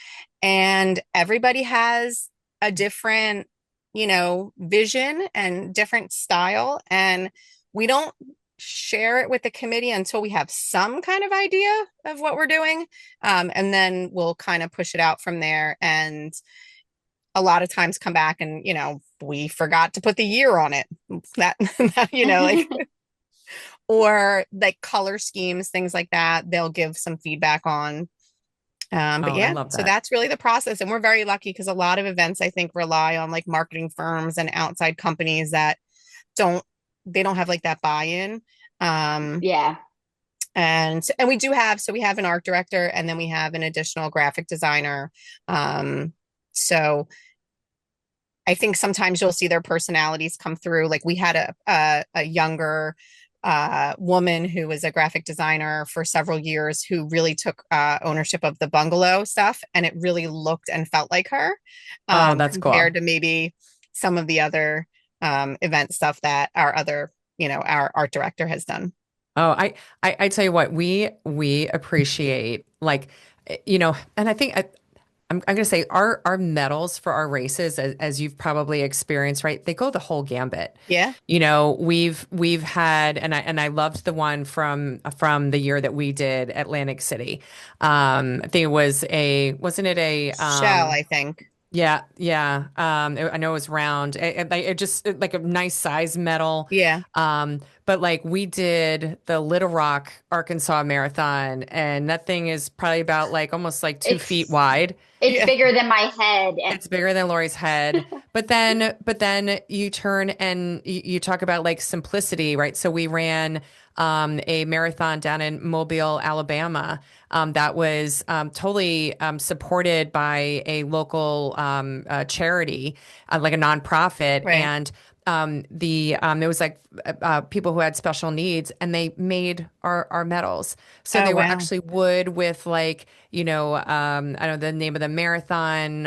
and everybody has a different, vision and different style. And we don't share it with the committee until we have some kind of idea of what we're doing. And then we'll kind of push it out from there. And a lot of times come back and, we forgot to put the year on it. That, like, or like color schemes, things like that, they'll give some feedback on. But Oh, I yeah, love so that. that's really the process. And we're very lucky because a lot of events, I think, rely on like marketing firms and outside companies that they don't have like that buy-in. Yeah. And we have an art director, and then we have an additional graphic designer. So I think sometimes you'll see their personalities come through. Like we had a younger woman who was a graphic designer for several years who really took ownership of the bungalow stuff, and it really looked and felt like her, Oh, that's cool. compared to maybe some of the other event stuff that our art director has done. Oh, I tell you what, we appreciate like, and I think I'm going to say our medals for our races, as you've probably experienced, right? They go the whole gambit. Yeah. We've had, and I loved the one from the year that we did Atlantic City. I think it was wasn't it a Shell, I think. yeah, yeah. I know it was round. Like a nice size medal. Yeah. But like we did the Little Rock, Arkansas Marathon, and that thing is probably about like almost like 2 feet It's wide. it's Yeah. bigger than my head. And It's bigger than Lori's head. But then you turn and you talk about like simplicity, right? So we ran a marathon down in Mobile, Alabama, that was totally supported by a local charity, like a nonprofit, Right. and there was like people who had special needs, and they made our medals. So Oh, they were wow. actually wood with like, I don't know the name of the marathon,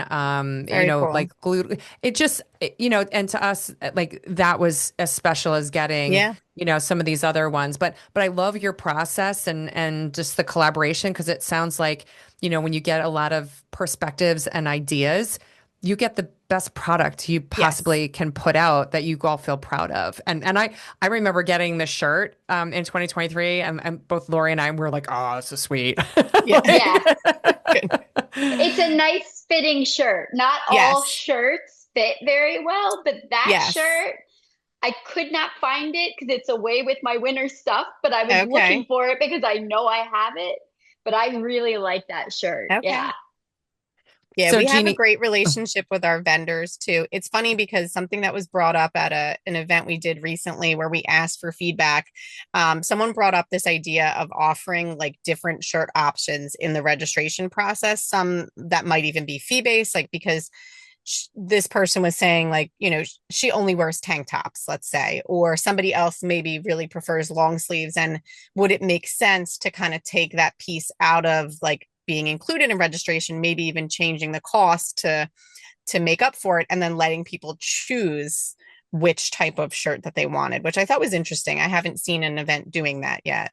Very cool. like glue. It just, and to us, like that was as special as getting, Yeah. some of these other ones. But I love your process and just the collaboration, because it sounds like, when you get a lot of perspectives and ideas, you get the best product you Yes. possibly can put out that you all feel proud of. And I remember getting the shirt in 2023, and both Lori and I were like, oh, this is sweet. Yeah. Yeah. Good. It's a nice fitting shirt. Not all Yes. shirts fit very well, but that Yes. shirt, I could not find it because it's away with my winter stuff, but I was looking Okay. for it because I know I have it. But I really like that shirt. Okay. Yeah. Yeah, So we have a Jeannie, great relationship with our vendors too. It's funny because something that was brought up at an event we did recently where we asked for feedback, someone brought up this idea of offering like different shirt options in the registration process, some that might even be fee-based, like because this person was saying like, she only wears tank tops, let's say, or somebody else maybe really prefers long sleeves. And would it make sense to kind of take that piece out of like being included in registration, maybe even changing the cost to make up for it, and then letting people choose which type of shirt that they wanted, which I thought was interesting. I haven't seen an event doing that yet.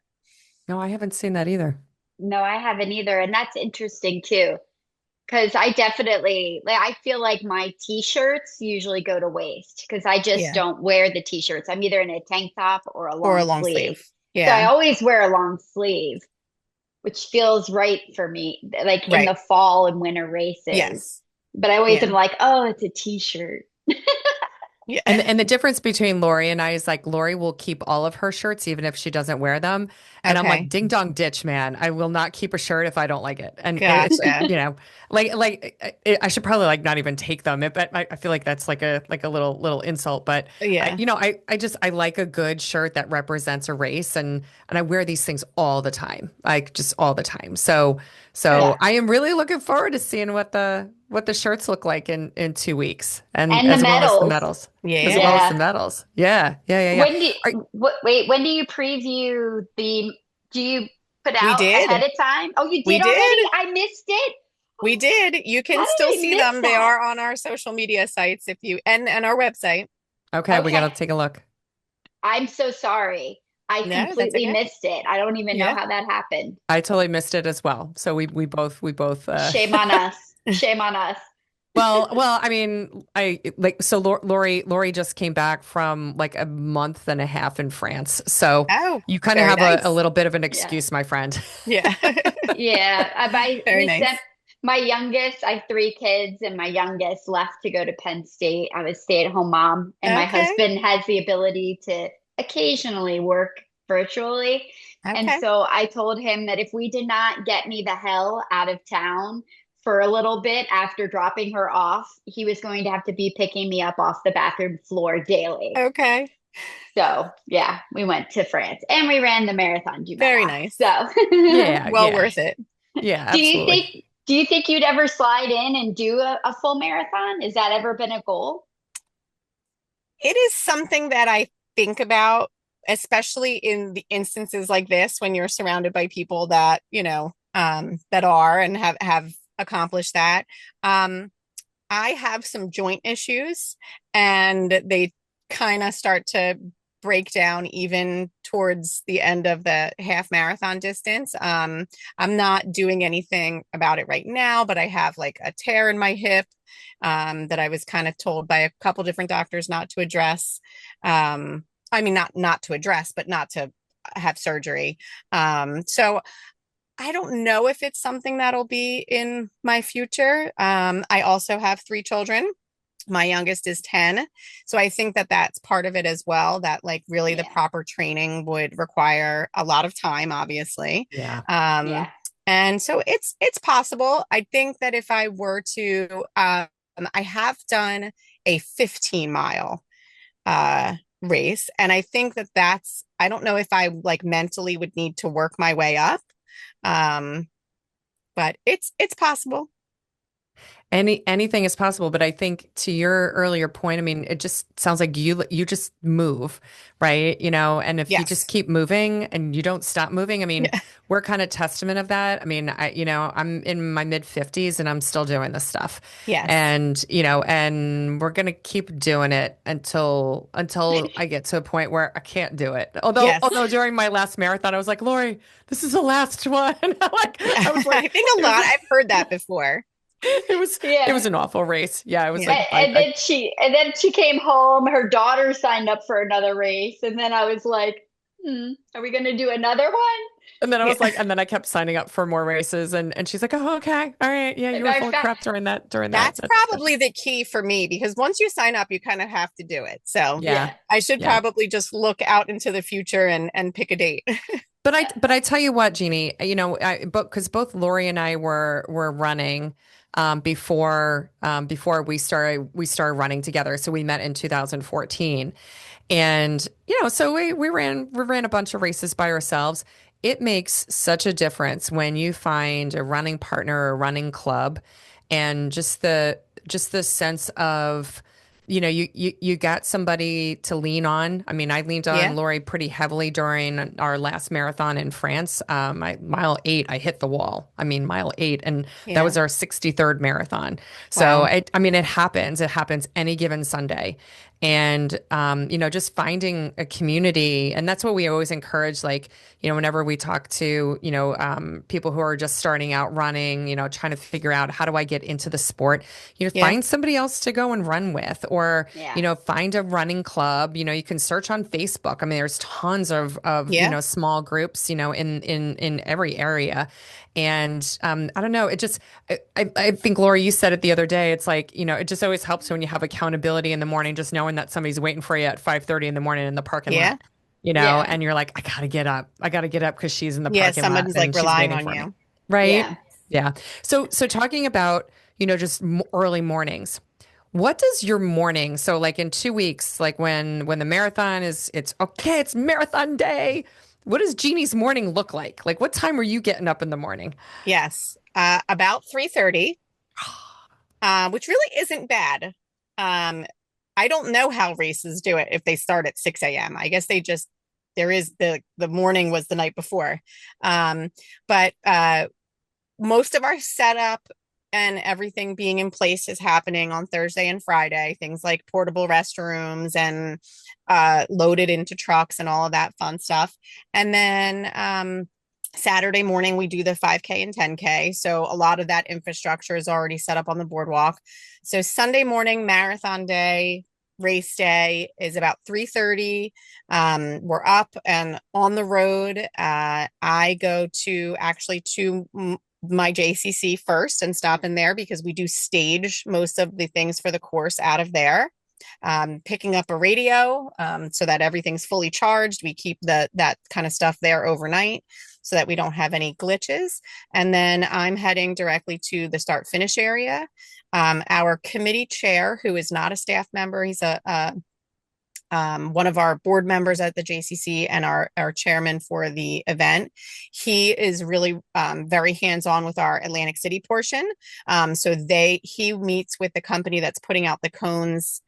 no, I haven't seen that either. No, I haven't either. And that's interesting too. Because I definitely, like, I feel like my t-shirts usually go to waste because I just Yeah. don't wear the t-shirts. I'm either in a tank top or a Or a long long sleeve. sleeve. So I Yeah. always wear a long sleeve, which feels right for me, like in Right. the fall and winter races. Yes. But I always Yeah. am like, oh, it's a t-shirt. And Yeah. and the difference between Lori and I is like Lori will keep all of her shirts even if she doesn't wear them. And I'm like, Okay. ding dong ditch, man. I will not keep a shirt if I don't like it. And it's Gotcha. I should probably like not even take them. But I feel like that's like a little insult. But Yeah. I like a good shirt that represents a race, and I wear these things all the time, like just all the time. Good. So I am really looking forward to seeing what the shirts look like in 2 weeks, and And the as well as the medals. medals. As well Yeah. as the Yeah. medals. Yeah, yeah, yeah, yeah. When do Are, wait, when do you preview do you put We out ahead did. of time? Oh, you We did already? did. I missed it. We did. You How can still did I see miss them. They that? are on our social media sites if you and our website. okay, we Okay. gotta take a look. I'm so sorry. I No, that's completely okay. missed it. I don't even know Yeah. how that happened. I totally missed it as well. So we both Shame on us. Shame on us. well, I mean, I like so Lori just came back from like a month and a half in France. So Oh, you kind of very have a nice. little bit of an Yeah. excuse, my friend. Yeah. Yeah. Very We sent nice. my youngest, I have three kids, and my youngest left to go to Penn State. I was stay-at-home mom, and my Okay. husband has the ability to occasionally work virtually. And Okay. so I told him that if we did not get me the hell out of town for a little bit after dropping her off, he was going to have to be picking me up off the bathroom floor daily. Okay. So yeah, we went to France and we ran the Marathon du Very Midi. nice. So Yeah, Well yeah, worth it. yeah, do you absolutely. think you'd ever slide in and do a full marathon? Has that ever been a goal? It is something that I think about, especially in the instances like this when you're surrounded by people that, that are and have accomplished that. Um, I have some joint issues and they kind of start to break down even towards the end of the half marathon distance. I'm not doing anything about it right now, but I have like a tear in my hip that I was kind of told by a couple different doctors not to address. I mean, not to address, but not to have surgery. So I don't know if it's something that'll be in my future. I also have three children. My youngest is 10. So I think that that's part of it as well, that like really the Yeah. proper training would require a lot of time, obviously. Yeah. Um, Yeah. and so it's possible. I think that if I were to, I have done a 15-mile race, and I think that I don't know if I like mentally would need to work my way up. Um, but it's possible. Anything is possible, but I think to your earlier point, I mean, it just sounds like you just move, right? And if you just Yes. keep moving and you don't stop moving, I mean, Yeah. we're kind of testament of that. I mean, I'm in my mid 50s and I'm still doing this stuff. Yes. And we're gonna keep doing it until I get to a point where I can't do it. Although Yes. although during my last marathon, I was like, Lori, this is the last one. Like Yeah. I was I like, think a it was lot. like I've heard that before. it Yeah. was an awful race. Yeah, it was Yeah. like And then she came home. Her daughter signed up for another race, and then I was like, are we going to do another one? and then I was Yeah. like, and then I kept signing up for more races, and she's like, oh, okay, all right, yeah, you And were I full of found, crap during that That's discussion. probably the key for me because once you sign up, you kind of have to do it. So Yeah, yeah, I should yeah. probably just look out into the future and pick a date. But I tell you what, Jeannie, because both Lori and I were running before we started running together. So we met in 2014. And so we ran a bunch of races by ourselves. It makes such a difference when you find a running partner or a running club, and just the sense of, you got somebody to lean on. I mean, I leaned on Yeah. Lori pretty heavily during our last marathon in France. Mile 8, I hit the wall. I mean, mile 8, and that Yeah. was our 63rd marathon. So Wow. I mean, it happens. It happens any given Sunday. And just finding a community, and that's what we always encourage. Like, whenever we talk to people who are just starting out running, trying to figure out how do I get into the sport, Yeah. find somebody else to go and run with, or yeah, find a running club. You can search on Facebook. I mean, there's tons of Yeah. small groups, in every area. And I don't know. It just, I think, Laura, you said it the other day. It's like, it just always helps when you have accountability in the morning, just knowing that somebody's waiting for you at 5:30 in the morning in the parking Yeah. lot, yeah, and you're like, I gotta get up. I gotta get up because she's in the Yeah. parking lot Someone's like and she's relying waiting on for me. you. Right. yeah. Yeah. So talking about, just early mornings. What does your morning, so like in 2 weeks, like when the marathon it's marathon day. What does Jeannie's morning look like? Like, what time are you getting up in the morning? Yes. About 3:30, which really isn't bad. Um, I don't know how races do it if they start at 6 a.m. I guess there is the morning was the night before. But most of our setup and everything being in place is happening on Thursday and Friday. Things like portable restrooms and loaded into trucks and all of that fun stuff. And then Saturday morning, we do the 5K and 10K. So a lot of that infrastructure is already set up on the boardwalk. So Sunday morning, marathon day, race day is about 3:30. We're up and on the road. I go to my JCC first and stop in there because we do stage most of the things for the course out of there. Picking up a radio so that everything's fully charged. We keep that kind of stuff there overnight so that we don't have any glitches. And then I'm heading directly to the start finish area. Our committee chair, who is not a staff member, he's one of our board members at the JCC and our chairman for the event. He is really very hands-on with our Atlantic City portion. He meets with the company that's putting out the cones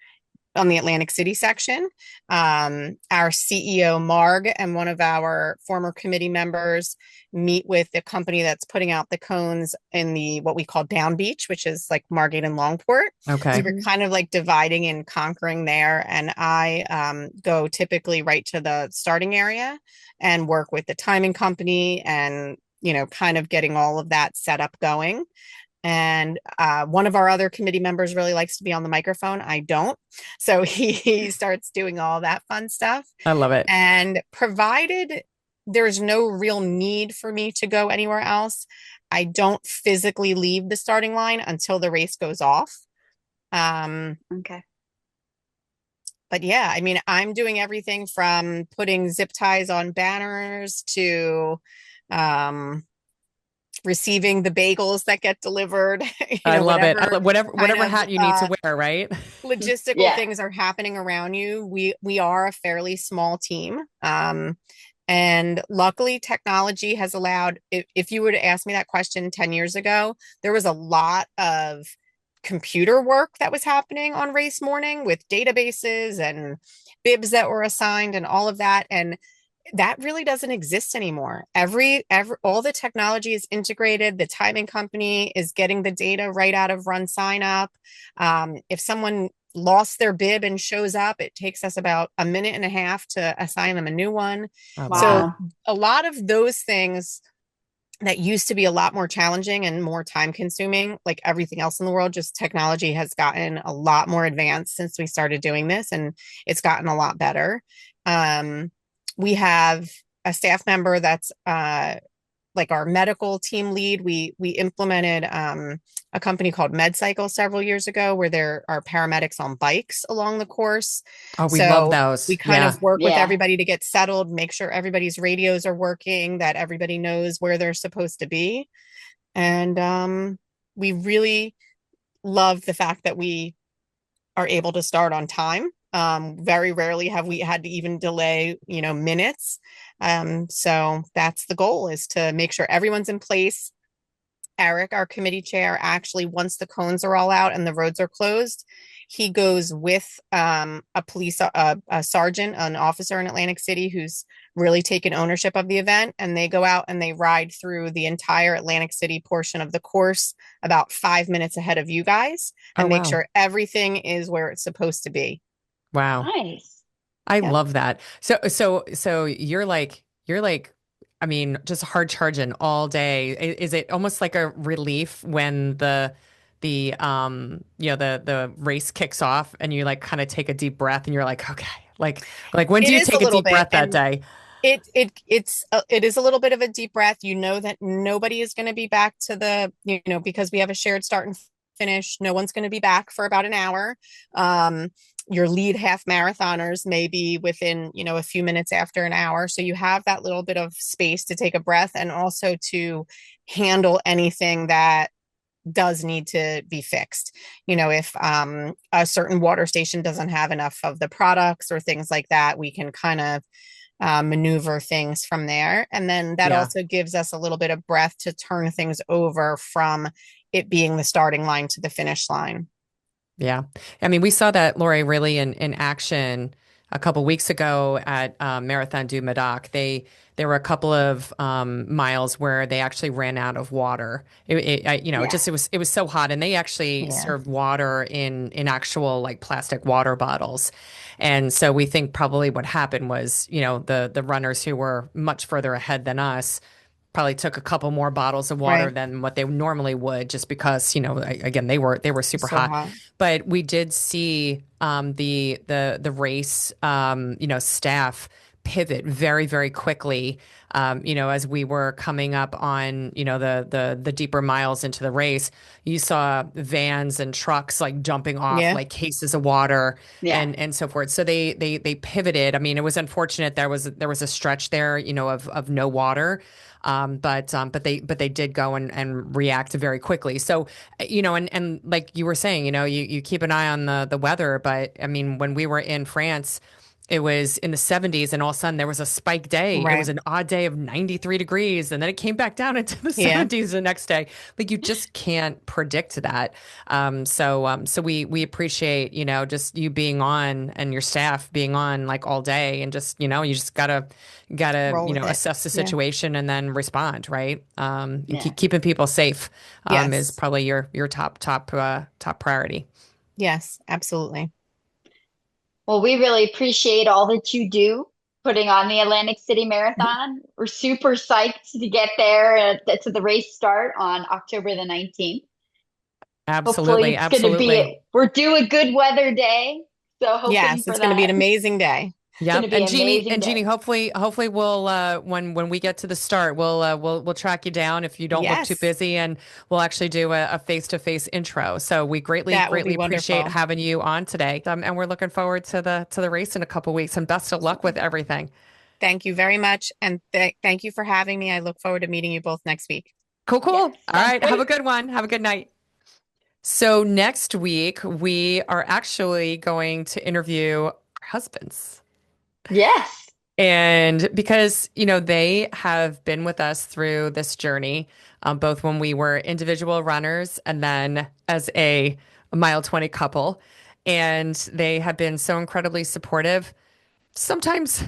on the Atlantic City section. Our CEO, Marg, and one of our former committee members meet with the company that's putting out the cones in what we call Down Beach, which is like Margate and Longport. So Okay. we're kind of like dividing and conquering there. And I go typically right to the starting area and work with the timing company and, kind of getting all of that set up going. And one of our other committee members really likes to be on the microphone. I don't. So he starts doing all that fun stuff. I love it. And provided there's no real need for me to go anywhere else, I don't physically leave the starting line until the race goes off. Okay. But yeah, I mean, I'm doing everything from putting zip ties on banners to receiving the bagels that get delivered, I love it. Whatever kind whatever of hat you need to wear, right? logistical Yeah. things are happening around you. We are a fairly small team. And luckily technology has allowed, if you were to ask me that question 10 years ago, there was a lot of computer work that was happening on race morning with databases and bibs that were assigned and all of that. And that really doesn't exist anymore. All the technology is integrated. The timing company is getting the data right out of run sign up. If someone lost their bib and shows up, it takes us about a minute and a half to assign them a new one. I love So it. Wow. a lot of those things that used to be a lot more challenging and more time consuming. Like everything else in the world, just technology has gotten a lot more advanced since we started doing this, and it's gotten a lot better. Um, we have a staff member that's like our medical team lead. We implemented a company called MedCycle several years ago, where there are paramedics on bikes along the course. Oh, we love So we those. kind Yeah. of work with Yeah. everybody to get settled, make sure everybody's radios are working, that everybody knows where they're supposed to be. And we really love the fact that we are able to start on time. Very rarely have we had to even delay, minutes. So that's the goal, is to make sure everyone's in place. Eric, our committee chair, actually, once the cones are all out and the roads are closed, he goes with a sergeant, an officer in Atlantic City who's really taken ownership of the event. And they go out and they ride through the entire Atlantic City portion of the course about 5 minutes ahead of you guys, Oh, and make wow. sure everything is where it's supposed to be. Wow. Nice. I Yeah. love that. So you're like, I mean, just hard charging all day. Is it almost like a relief when the race kicks off and you like kind of take a deep breath and you're like, okay, like when do It you is a take a little deep bit, breath that and day? it is a little bit of a deep breath. You know that nobody is going to be back to because we have a shared start and finish. No one's going to be back for about an hour. Your lead half marathoners may be within, a few minutes after an hour. So you have that little bit of space to take a breath, and also to handle anything that does need to be fixed. If a certain water station doesn't have enough of the products or things like that, we can kind of maneuver things from there. And then that Yeah. also gives us a little bit of breath to turn things over from it being the starting line to the finish line. Yeah. I mean, we saw that, Lori, really in action a couple weeks ago at Marathon du Médoc. There were a couple of miles where they actually ran out of water. Yeah. It was so hot, and they actually Yeah. served water in actual like plastic water bottles. And so we think probably what happened was, the runners who were much further ahead than us probably took a couple more bottles of water Right. than what they normally would, just because, again, they were super So hot. hot. But we did see the race staff pivot very, very quickly. As we were coming up on, the deeper miles into the race, you saw vans and trucks like jumping off Yeah. like cases of water Yeah. and so forth. So they pivoted. I mean, it was unfortunate there was a stretch there, of no water. But they did go and react very quickly. So, and like you were saying, you keep an eye on the weather. But I mean, when we were in France, it was in the 70s, and all of a sudden there was a spike day. It was Right. an odd day of 93 degrees, and then it came back down into the Yeah. 70s the next day. Like, you just can't predict that. So we appreciate, just you being on and your staff being on like all day, and just, you just gotta Roll with it. assess the Yeah. situation and then respond, right? And Yeah. keeping people safe is Yes. probably your top priority. Yes, absolutely. Well, we really appreciate all that you do putting on the Atlantic City Marathon. We're super psyched to get there to the race start on October the 19th. Hopefully Absolutely, it's going to absolutely. we're due a good weather day. So hoping Yes, for it's going to be that. an It's amazing day. going Yep. to be And an Jeannie, amazing day. hopefully we'll when we get to the start, we'll track you down if you don't look too Yes, busy, and we'll actually do a face-to-face intro. So we greatly that will be greatly appreciate wonderful. having you on today. And we're looking forward to the race in a couple weeks, and best of luck with everything. Thank you very much. And thank you for having me. I look forward to meeting you both next week. Cool, cool. Yes, All sounds right. Have a great. good one. Have a good night. So next week we are actually going to interview our husbands. Yes. And because, they have been with us through this journey, both when we were individual runners and then as a mile 20 couple. And they have been so incredibly supportive. Sometimes,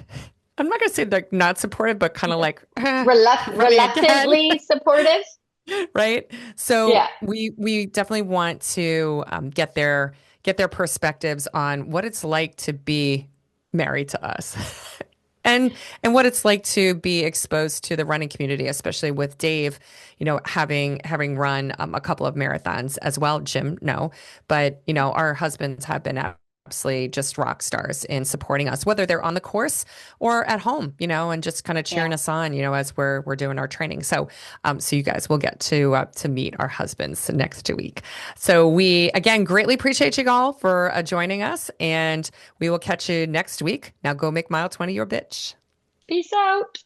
I'm not going to say they're not supportive, but kind of like, really again, Reluctantly supportive. right? So Yeah. we definitely want to get their perspectives on what it's like to be married to us. And what it's like to be exposed to the running community, especially with Dave, having run a couple of marathons as well. Jim, no, but our husbands have been absolutely just rock stars in supporting us, whether they're on the course or at home, and just kind of cheering Yeah. us on, as we're doing our training. So you guys will get to meet our husbands next week. So we again greatly appreciate you all for joining us, and we will catch you next week. Now go make mile 20 your bitch. Peace out.